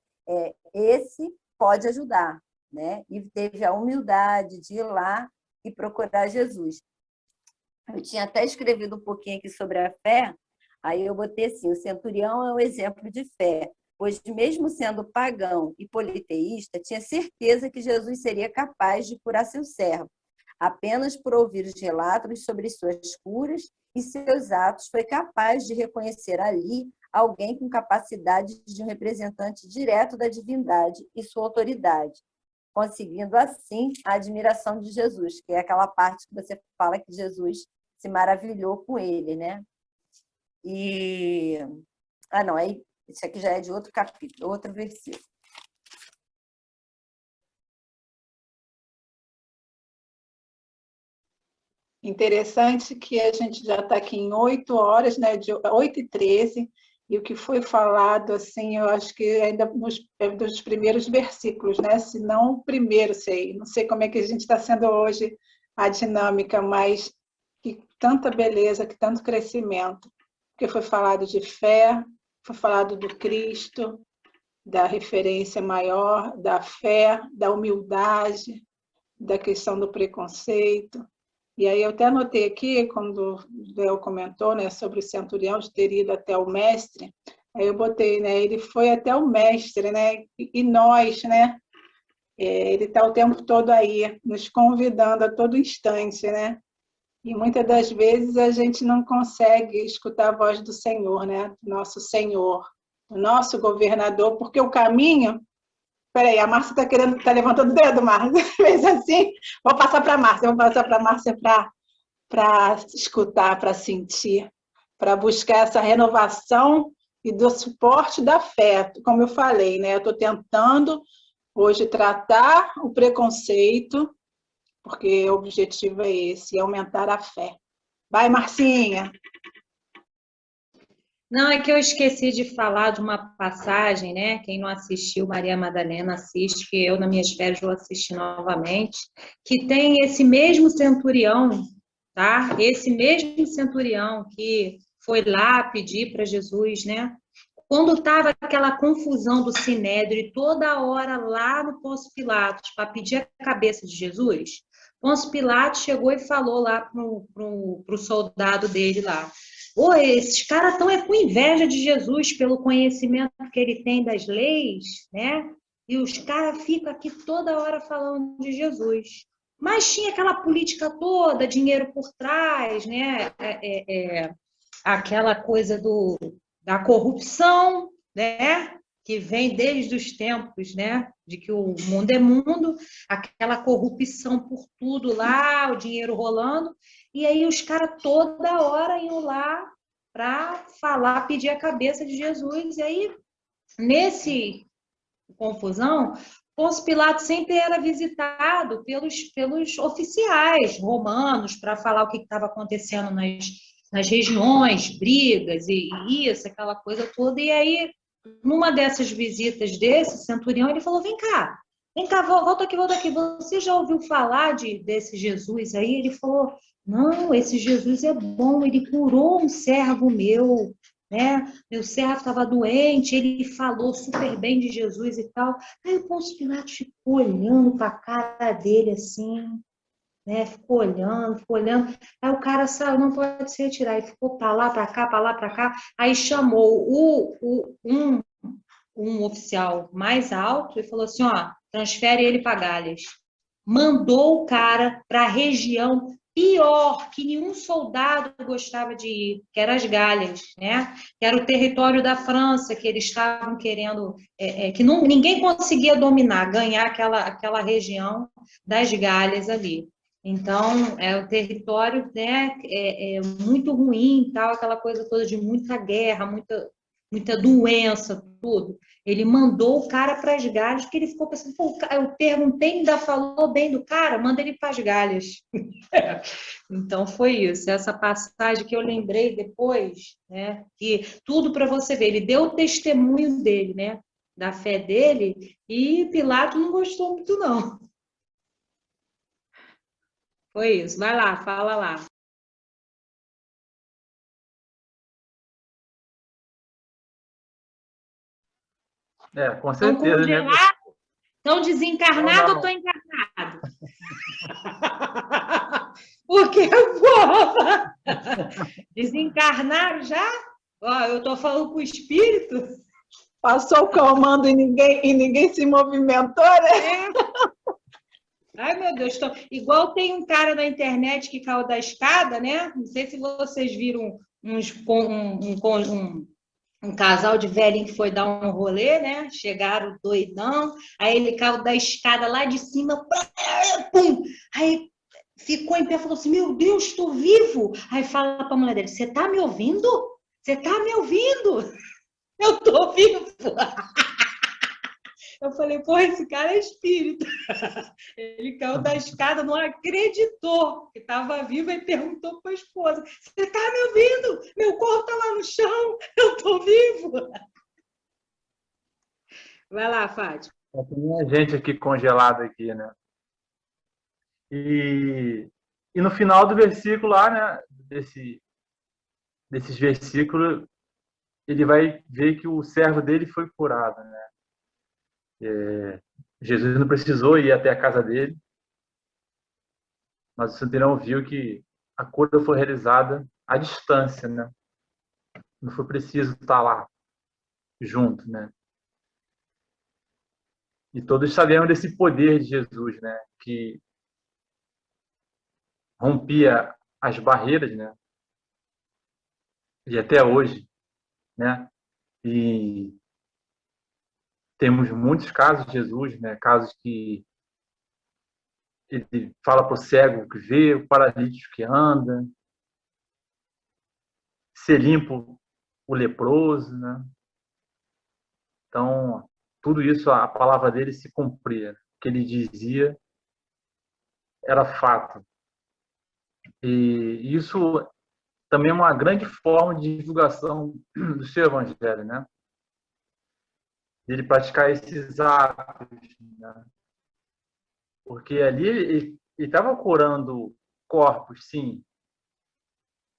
esse pode ajudar, né? E teve a humildade de ir lá e procurar Jesus. Eu tinha até escrevido um pouquinho aqui sobre a fé, aí eu botei assim, o centurião é um exemplo de fé, pois mesmo sendo pagão e politeísta, tinha certeza que Jesus seria capaz de curar seu servo. Apenas por ouvir os relatos sobre suas curas e seus atos, foi capaz de reconhecer ali alguém com capacidade de um representante direto da divindade e sua autoridade, conseguindo assim a admiração de Jesus, que é aquela parte que você fala que Jesus se maravilhou com ele, né? Não, aí isso aqui já é de outro capítulo, outro versículo. Interessante que a gente já está aqui em 8 horas, né, de 8h13, E o que foi falado, assim, eu acho que ainda é dos primeiros versículos, né? Se não o primeiro, não sei como é que a gente está sendo hoje a dinâmica, mas que tanta beleza, que tanto crescimento. Porque foi falado de fé, foi falado do Cristo, da referência maior, da fé, da humildade, da questão do preconceito. E aí eu até anotei aqui, quando o Léo comentou, né, sobre o centurião de ter ido até o mestre, aí eu botei, né, ele foi até o mestre, né, e nós, né, ele está o tempo todo aí, nos convidando a todo instante, né, e muitas das vezes a gente não consegue escutar a voz do Senhor, né, do nosso Senhor, do nosso governador, porque o caminho... Peraí, a Márcia está levantando o dedo, Márcia. Fez assim. Vou passar para a Márcia para escutar, para sentir, para buscar essa renovação e do suporte da fé. Como eu falei, né? Eu estou tentando hoje tratar o preconceito, porque o objetivo é esse, é aumentar a fé. Vai, Marcinha! Não, é que eu esqueci de falar de uma passagem, né? Quem não assistiu, Maria Madalena assiste, que eu, nas minhas férias, vou assistir novamente, que tem esse mesmo centurião, tá? Esse mesmo centurião que foi lá pedir para Jesus, né? Quando estava aquela confusão do Sinédrio, toda hora lá no Pôncio Pilatos, para pedir a cabeça de Jesus, Pôncio Pilatos chegou e falou lá pro soldado dele lá: "Ô, esses caras estão com inveja de Jesus pelo conhecimento que ele tem das leis, né? E os caras ficam aqui toda hora falando de Jesus." Mas tinha aquela política toda, dinheiro por trás, né? Aquela coisa da corrupção, né? Que vem desde os tempos, né? De que o mundo é mundo, aquela corrupção por tudo lá, o dinheiro rolando. E aí os caras toda hora iam lá para falar, pedir a cabeça de Jesus. E aí, nesse confusão, Pôncio Pilatos sempre era visitado pelos oficiais romanos para falar o que estava acontecendo nas regiões, brigas e isso, aquela coisa toda. E aí, numa dessas visitas desse centurião, ele falou: vem cá, volta aqui, você já ouviu falar desse Jesus aí? Ele falou: não, esse Jesus é bom, ele curou um servo meu, né? Meu servo estava doente, ele falou super bem de Jesus e tal. Aí o Pôncio Pilatos ficou olhando para a cara dele assim, né? Ficou olhando. Aí o cara saiu: não pode se retirar. Ele ficou para lá, para cá. Aí chamou um oficial mais alto e falou assim: ó, transfere ele para Galhas. Mandou o cara para a região pior, que nenhum soldado gostava de ir, que era as Galhas, né? Que era o território da França, que eles estavam querendo, que ninguém conseguia dominar, ganhar aquela região das Galhas ali. Então, é o território, né, muito ruim, tal, aquela coisa toda de muita guerra, muita doença, tudo. Ele mandou o cara para as Galhas, porque ele ficou pensando: pô, eu perguntei, ainda falou bem do cara, manda ele para as Galhas. Então foi isso, essa passagem que eu lembrei depois, né? Que tudo para você ver, ele deu o testemunho dele, né? Da fé dele, e Pilatos não gostou muito, não. Foi isso, vai lá, fala lá. Com certeza, né? Estão desencarnados ou estão encarnados? Porque, porra, desencarnaram já? Ó, eu estou falando com o espírito. Passou o comando e ninguém se movimentou, né? Ai, meu Deus. Igual tem um cara na internet que caiu da escada, né? Não sei se vocês viram um casal de velhinho que foi dar um rolê, né? Chegaram doidão, aí ele caiu da escada lá de cima, pum! Aí ficou em pé e falou assim: meu Deus, estou vivo! Aí fala para a mulher dele: você está me ouvindo? Você está me ouvindo? Eu estou vivo! Eu falei, pô, esse cara é espírita. Ele caiu da escada, não acreditou que estava vivo e perguntou para a esposa, você está me ouvindo? Meu corpo está lá no chão, eu estou vivo. Vai lá, Fátima. Tem gente aqui congelada aqui, né? E no final do versículo lá, né? Desses versículos, ele vai ver que o servo dele foi curado, né? Jesus não precisou ir até a casa dele, mas o centurião viu que a cura foi realizada à distância, né? Não foi preciso estar lá junto, né? E todos sabemos desse poder de Jesus, né? Que rompia as barreiras, né? E até hoje, né? E temos muitos casos de Jesus, né? Casos que ele fala para o cego que vê, o paralítico que anda, ser limpo o leproso, né? Então, tudo isso, a palavra dele se cumpria. O que ele dizia era fato. E isso também é uma grande forma de divulgação do seu evangelho, né? Ele praticar esses atos, né? Porque ali ele estava curando corpos, sim.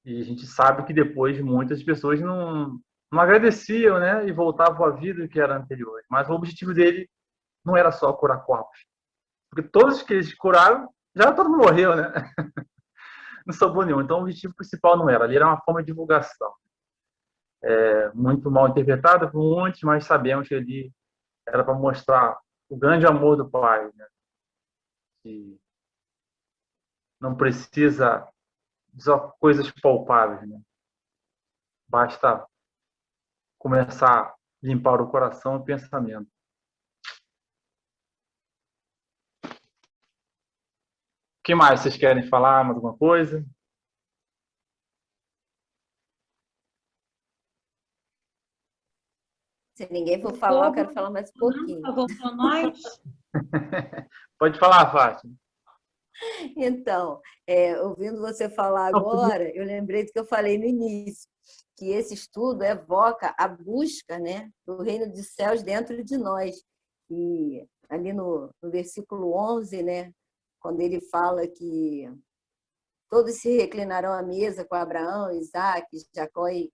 E a gente sabe que depois muitas pessoas não agradeciam, né? E voltavam à vida que era anterior. Mas o objetivo dele não era só curar corpos. Porque todos que eles curaram, já todo mundo morreu, né? Não sobrou nenhum. Então o objetivo principal não era. Ali era uma forma de divulgação. Muito mal interpretada por muitos, mas sabemos que ali era para mostrar o grande amor do Pai, né? Que não precisa de só coisas palpáveis, né? Basta começar a limpar o coração e o pensamento. O que mais vocês querem falar? Mais alguma coisa? Se ninguém for falar, eu quero falar mais um pouquinho. Voltou nós? Pode falar, Fátima. Então, ouvindo você falar agora, eu lembrei do que eu falei no início, que esse estudo evoca a busca, né, do reino dos céus dentro de nós. E ali no versículo 11, né, quando ele fala que todos se reclinarão à mesa com Abraão, Isaac, Jacó e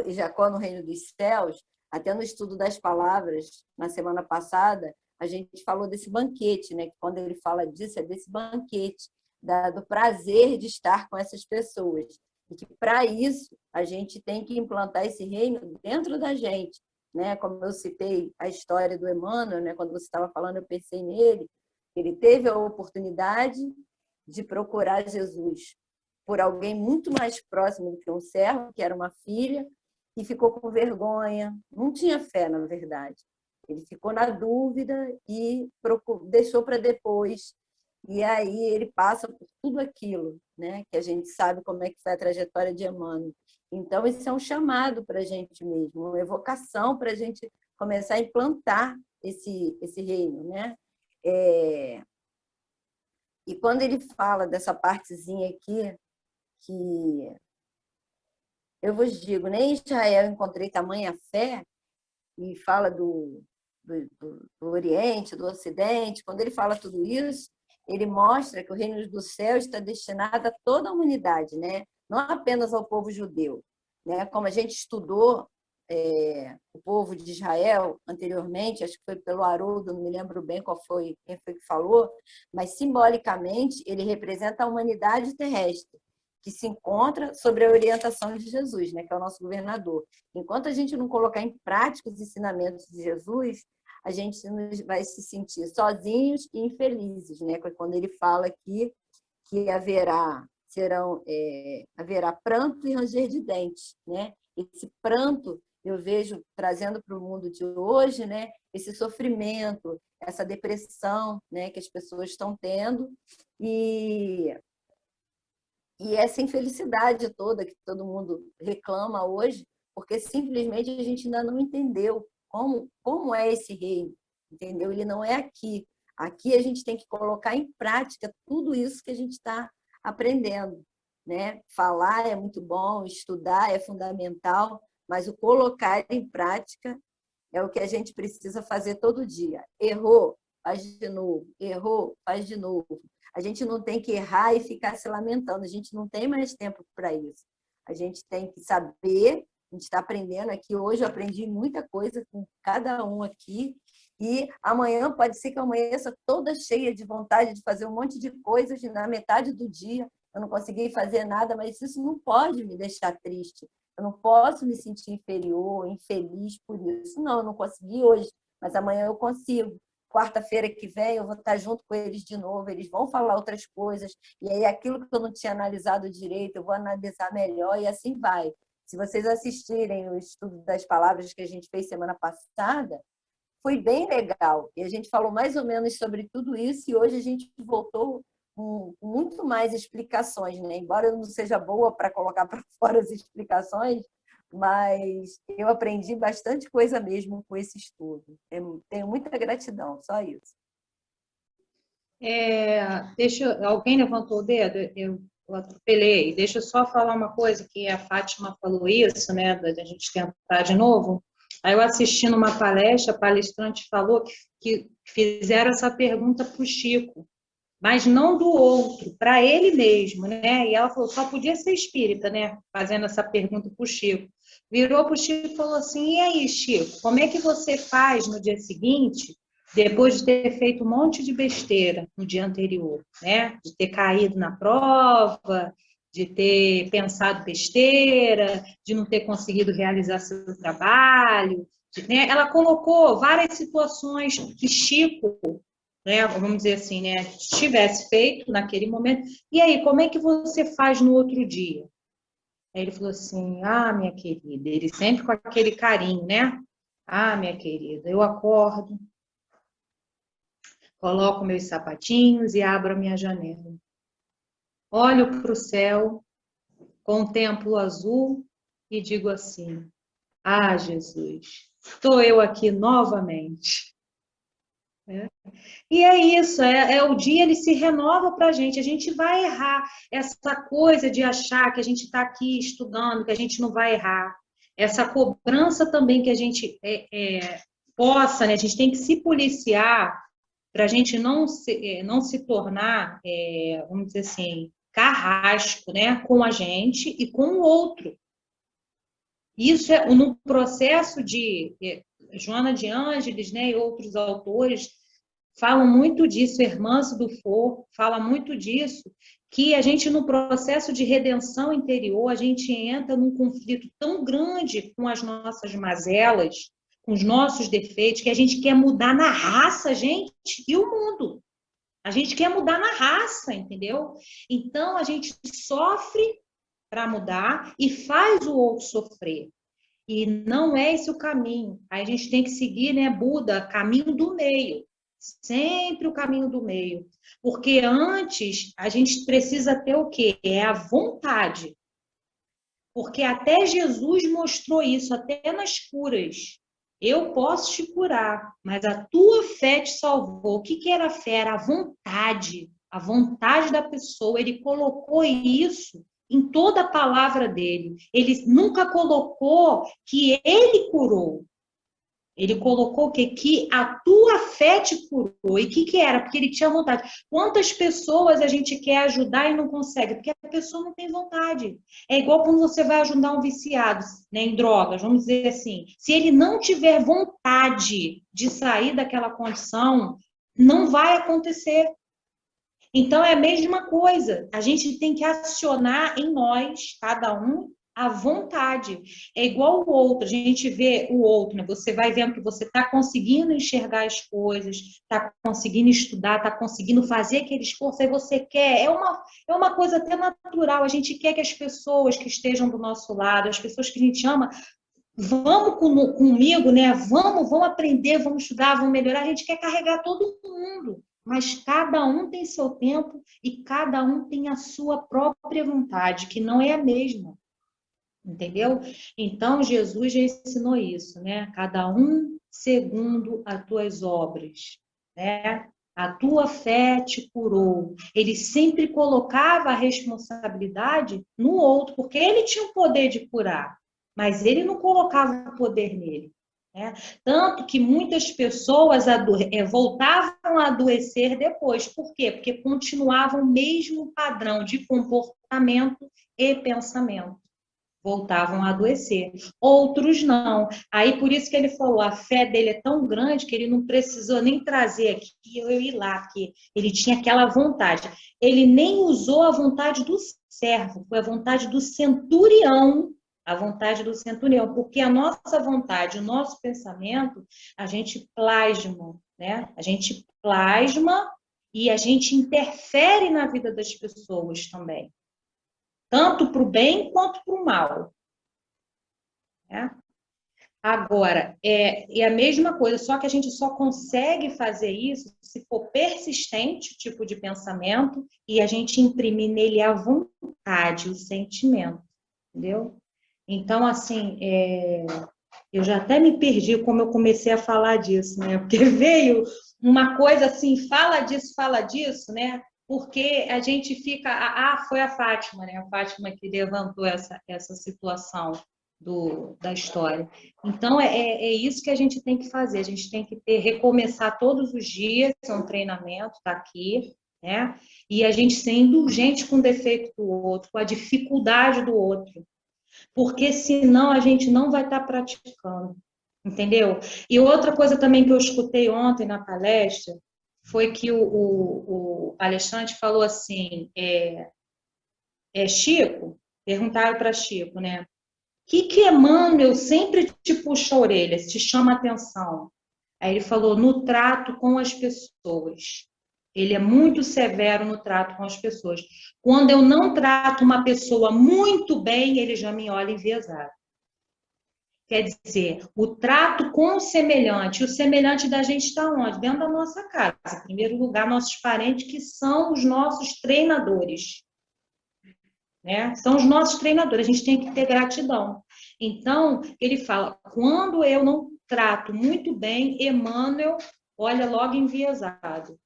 Jacó no reino dos céus, até no estudo das palavras, na semana passada, a gente falou desse banquete, né? Que quando ele fala disso, é desse banquete, do prazer de estar com essas pessoas. E que, para isso, a gente tem que implantar esse reino dentro da gente. Né? Como eu citei a história do Emmanuel, né? Quando você estava falando, eu pensei nele. Ele teve a oportunidade de procurar Jesus por alguém muito mais próximo do que um servo, que era uma filha, e ficou com vergonha, não tinha fé, na verdade. Ele ficou na dúvida e deixou para depois. E aí ele passa por tudo aquilo, né? Que a gente sabe como é que foi a trajetória de Emmanuel. Então, isso é um chamado para a gente mesmo, uma evocação para a gente começar a implantar esse reino, né? E quando ele fala dessa partezinha aqui, que eu vos digo, nem em Israel encontrei tamanha fé, e fala do Oriente, do Ocidente, quando ele fala tudo isso, ele mostra que o reino dos céus está destinado a toda a humanidade, né? Não apenas ao povo judeu. Né? Como a gente estudou o povo de Israel anteriormente, acho que foi pelo Haroldo, não me lembro bem quem foi que falou, mas simbolicamente ele representa a humanidade terrestre, que se encontra sobre a orientação de Jesus, né, que é o nosso governador. Enquanto a gente não colocar em prática os ensinamentos de Jesus, a gente vai se sentir sozinhos e infelizes, né? Quando ele fala aqui que haverá pranto e ranger de dentes, né? Esse pranto eu vejo trazendo para o mundo de hoje, né? Esse sofrimento, essa depressão, né? Que as pessoas estão tendo e essa infelicidade toda que todo mundo reclama hoje, porque simplesmente a gente ainda não entendeu como é esse reino, entendeu? Ele não é aqui. Aqui a gente tem que colocar em prática tudo isso que a gente está aprendendo, né? Falar é muito bom, estudar é fundamental, mas o colocar em prática é o que a gente precisa fazer todo dia. Errou, faz de novo. Errou, faz de novo. A gente não tem que errar e ficar se lamentando. A gente não tem mais tempo para isso. A gente tem que saber, a gente está aprendendo aqui. Hoje eu aprendi muita coisa com cada um aqui. E amanhã, pode ser que eu amanheça toda cheia de vontade de fazer um monte de coisas e na metade do dia eu não consegui fazer nada, mas isso não pode me deixar triste. Eu não posso me sentir inferior, infeliz por isso. Não, eu não consegui hoje, mas amanhã eu consigo. Quarta-feira que vem eu vou estar junto com eles de novo, eles vão falar outras coisas, e aí aquilo que eu não tinha analisado direito, eu vou analisar melhor e assim vai. Se vocês assistirem o estudo das palavras que a gente fez semana passada, foi bem legal. E a gente falou mais ou menos sobre tudo isso, e hoje a gente voltou com muito mais explicações, né? Embora eu não seja boa para colocar para fora as explicações, mas eu aprendi bastante coisa mesmo com esse estudo. Tenho muita gratidão, só isso. Alguém levantou o dedo? Eu atropelei. Deixa eu só falar uma coisa, que a Fátima falou isso, né, da gente tentar de novo. Aí eu assistindo uma palestra, a palestrante falou que fizeram essa pergunta para o Chico, mas não do outro, para ele mesmo, né? E ela falou, só podia ser espírita, né? Fazendo essa pergunta para o Chico. Virou para o Chico e falou assim, e aí, Chico, como é que você faz no dia seguinte, depois de ter feito um monte de besteira no dia anterior, né? De ter caído na prova, de ter pensado besteira, de não ter conseguido realizar seu trabalho, né? Ela colocou várias situações que Chico, né, vamos dizer assim, né, tivesse feito naquele momento. E aí, como é que você faz no outro dia? Aí ele falou assim, minha querida, ele sempre com aquele carinho, né? Minha querida, eu acordo, coloco meus sapatinhos e abro a minha janela. Olho para o céu, contemplo o azul e digo assim, Jesus, estou eu aqui novamente. E é isso, o dia ele se renova para a gente vai errar. Essa coisa de achar que a gente está aqui estudando, que a gente não vai errar. Essa cobrança também que a gente possa, né? A gente tem que se policiar para a gente não se tornar, vamos dizer assim, carrasco, né? Com a gente e com o outro. Isso é no processo de Joana de Ângeles, né, e outros autores falam muito disso, Hermance Dufour fala muito disso, que a gente, no processo de redenção interior, a gente entra num conflito tão grande com as nossas mazelas, com os nossos defeitos, que a gente quer mudar na raça, gente, e o mundo. A gente quer mudar na raça, entendeu? Então, a gente sofre para mudar e faz o outro sofrer. E não é esse o caminho. Aí a gente tem que seguir, né, Buda, caminho do meio. Sempre o caminho do meio. Porque antes a gente precisa ter o quê? É a vontade. Porque até Jesus mostrou isso, até nas curas. Eu posso te curar, mas a tua fé te salvou. O que era a fé? Era a vontade da pessoa. Ele colocou isso em toda a palavra dele. Ele nunca colocou que ele curou. Ele colocou que a tua fé te curou. E o que era? Porque ele tinha vontade. Quantas pessoas a gente quer ajudar e não consegue? Porque a pessoa não tem vontade. É igual quando você vai ajudar um viciado, né, em drogas, vamos dizer assim. Se ele não tiver vontade de sair daquela condição, não vai acontecer. Então, é a mesma coisa. A gente tem que acionar em nós, cada um, a vontade. É igual o outro. A gente vê o outro, né? Você vai vendo que você está conseguindo enxergar as coisas, está conseguindo estudar, está conseguindo fazer aquele esforço, aí você quer. É uma coisa até natural. A gente quer que as pessoas que estejam do nosso lado, as pessoas que a gente ama, vamos comigo, né? Vamos aprender, vamos estudar, vamos melhorar. A gente quer carregar todo mundo. Mas cada um tem seu tempo e cada um tem a sua própria vontade, que não é a mesma. Entendeu? Então, Jesus já ensinou isso, né? Cada um segundo as tuas obras, né? A tua fé te curou. Ele sempre colocava a responsabilidade no outro, porque ele tinha o poder de curar, mas ele não colocava o poder nele, né? Tanto que muitas pessoas voltavam a adoecer depois. Por quê? Porque continuavam o mesmo padrão de comportamento e pensamento. Voltavam a adoecer. Outros não. Aí, por isso que ele falou, a fé dele é tão grande que ele não precisou nem trazer aqui, eu ir lá, porque ele tinha aquela vontade. Ele nem usou a vontade do servo, foi a vontade do centurião, a vontade do centurião, porque a nossa vontade, o nosso pensamento, a gente plasma, né? A gente plasma e a gente interfere na vida das pessoas também. Tanto para o bem quanto para o mal. Né? Agora, é a mesma coisa, só que a gente só consegue fazer isso se for persistente o tipo de pensamento e a gente imprimir nele a vontade, o sentimento, entendeu? Então, assim, eu já até me perdi como eu comecei a falar disso, né? Porque veio uma coisa assim, fala disso, né? Porque a gente fica... foi a Fátima, né? A Fátima que levantou essa situação da história. Então, é isso que a gente tem que fazer. A gente tem que recomeçar todos os dias, é um treinamento, está aqui, né? E a gente ser indulgente com o defeito do outro, com a dificuldade do outro. Porque senão a gente não vai estar praticando. Entendeu? E outra coisa também que eu escutei ontem na palestra foi que o palestrante falou assim, Chico, perguntaram para Chico, né? O que Emmanuel sempre te puxa a orelha, te chama a atenção? Aí ele falou, no trato com as pessoas. Ele é muito severo no trato com as pessoas. Quando eu não trato uma pessoa muito bem, ele já me olha enviesado. Quer dizer, o trato com o semelhante da gente está onde? Dentro da nossa casa. Em primeiro lugar, nossos parentes, que são os nossos treinadores. Né? São os nossos treinadores, a gente tem que ter gratidão. Então, ele fala, quando eu não trato muito bem, Emmanuel olha logo enviesado.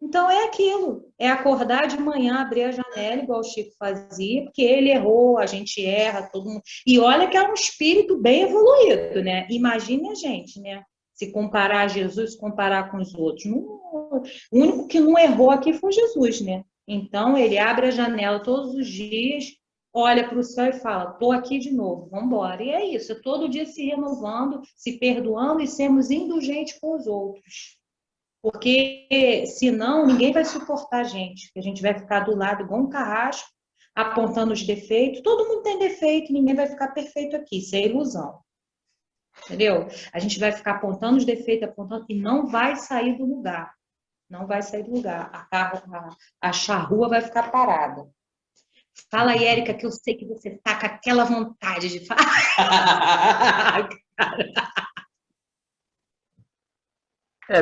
Então, é aquilo, é acordar de manhã, abrir a janela, igual o Chico fazia, porque ele errou, a gente erra, todo mundo. E olha que é um espírito bem evoluído, né? Imagine a gente, né? Se comparar a Jesus, comparar com os outros. O único que não errou aqui foi Jesus, né? Então, ele abre a janela todos os dias, olha para o céu e fala, estou aqui de novo, vamos embora. E é isso, é todo dia se renovando, se perdoando e sermos indulgentes com os outros. Porque, senão, ninguém vai suportar a gente. A gente vai ficar do lado igual um carrasco, apontando os defeitos. Todo mundo tem defeito, ninguém vai ficar perfeito aqui. Isso é ilusão. Entendeu? A gente vai ficar apontando os defeitos, apontando, e não vai sair do lugar. Não vai sair do lugar. A charrua vai ficar parada. Fala aí, Érica, que eu sei que você está com aquela vontade de falar.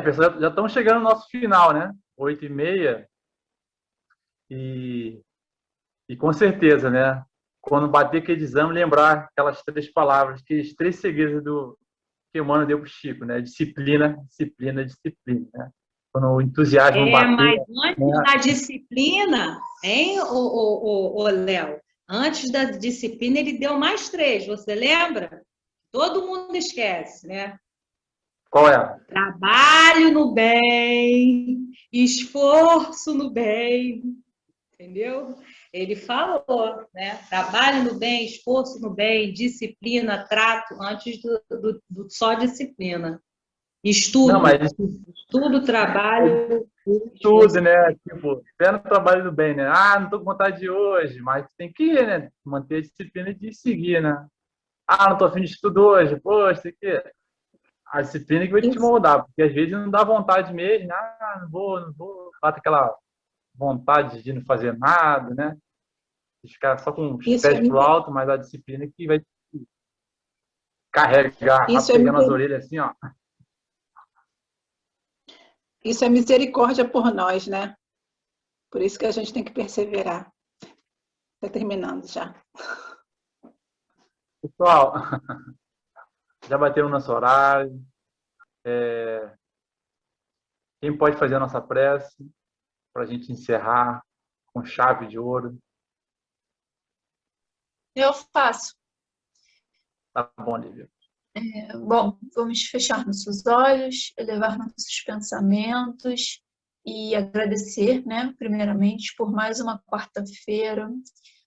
Pessoal, já estamos chegando no nosso final, né? 8h30. E com certeza, né? Quando bater aquele exame, lembrar aquelas 3 palavras, aqueles 3 segredos que o Emmanuel deu para o Chico, né? Disciplina, disciplina, disciplina, né? Quando o entusiasmo bater... Mas antes da disciplina, hein, o Léo? Antes da disciplina, ele deu mais 3, você lembra? Todo mundo esquece, né? Qual é? Trabalho no bem, esforço no bem, entendeu? Ele falou, né? Trabalho no bem, esforço no bem, disciplina, trato, antes do só disciplina. Estudo, não, mas... estudo, trabalho... Tudo, né? Tipo, pé no trabalho do bem, né? Não tô com vontade de hoje, mas tem que ir, né? Manter a disciplina de seguir, né? Não tô afim de estudo hoje, poxa, tem que ir. A disciplina que vai te moldar, porque às vezes não dá vontade mesmo, não vou, bate aquela vontade de não fazer nada, né? De ficar só com os pés pro alto, mas a disciplina que vai te carregar, pegando as orelhas assim, ó. Isso é misericórdia por nós, né? Por isso que a gente tem que perseverar. Está terminando já. Pessoal, já bateu o nosso horário. Quem pode fazer a nossa prece para a gente encerrar com chave de ouro? Eu faço. Tá bom, Lívia. Bom, vamos fechar nossos olhos, elevar nossos pensamentos e agradecer, né, primeiramente, por mais uma quarta-feira,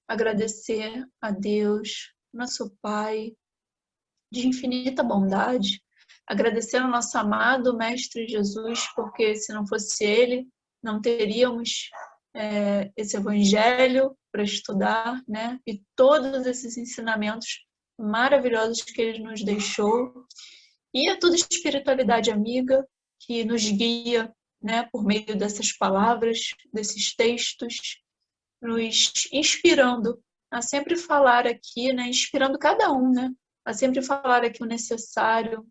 agradecer a Deus, nosso Pai, de infinita bondade, agradecer ao nosso amado Mestre Jesus, porque se não fosse Ele, não teríamos esse Evangelho para estudar, né, e todos esses ensinamentos maravilhosos que Ele nos deixou. E é tudo espiritualidade amiga que nos guia, né, por meio dessas palavras, desses textos, nos inspirando a sempre falar aqui, né, inspirando cada um, né, a sempre falar aqui o necessário,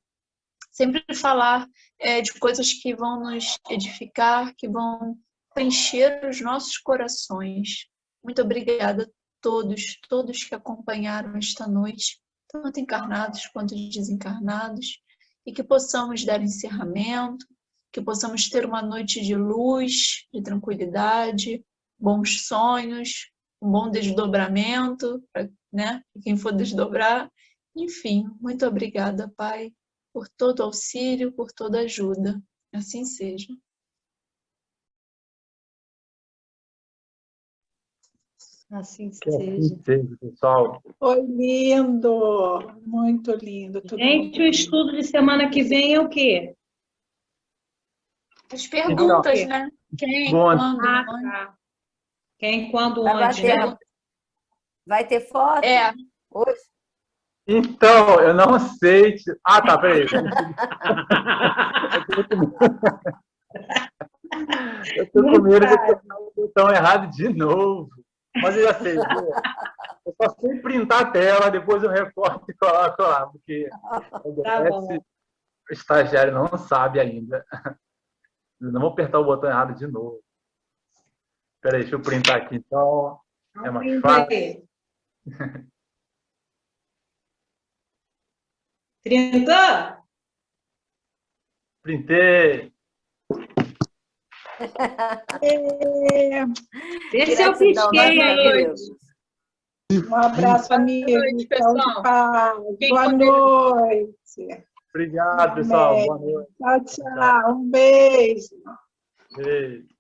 sempre falar de coisas que vão nos edificar, que vão preencher os nossos corações. Muito obrigada a todos que acompanharam esta noite, tanto encarnados quanto desencarnados, e que possamos dar encerramento, que possamos ter uma noite de luz, de tranquilidade, bons sonhos, um bom desdobramento, né? Quem for desdobrar. Enfim, muito obrigada, Pai, por todo auxílio, por toda ajuda. Assim seja. Assim Que assim seja. seja, pessoal. Foi lindo, muito lindo. Tudo Gente, o estudo de semana que vem é o quê? As perguntas, né? Quem, Bom, quando, Ah, onde. tá. Quem, quando, Vai onde, né? bater, vai ter foto hoje? então, eu não sei. Ah, tá, peraí. Eu tô com medo de apertar o botão errado de novo. Mas eu já sei. Eu só sei printar a tela, depois eu recorto e coloco lá, porque Tá bom. o estagiário não sabe ainda. Eu não vou apertar o botão errado de novo. Peraí, deixa eu printar aqui, então. É mais fácil. 30? Printei. Esse eu Gratidão, pisquei nós aí. agradecemos. Um abraço, amigo. noite, pessoal. Boa noite. Obrigado, pessoal. Boa noite. Tchau, tchau. Um beijo. Beijo.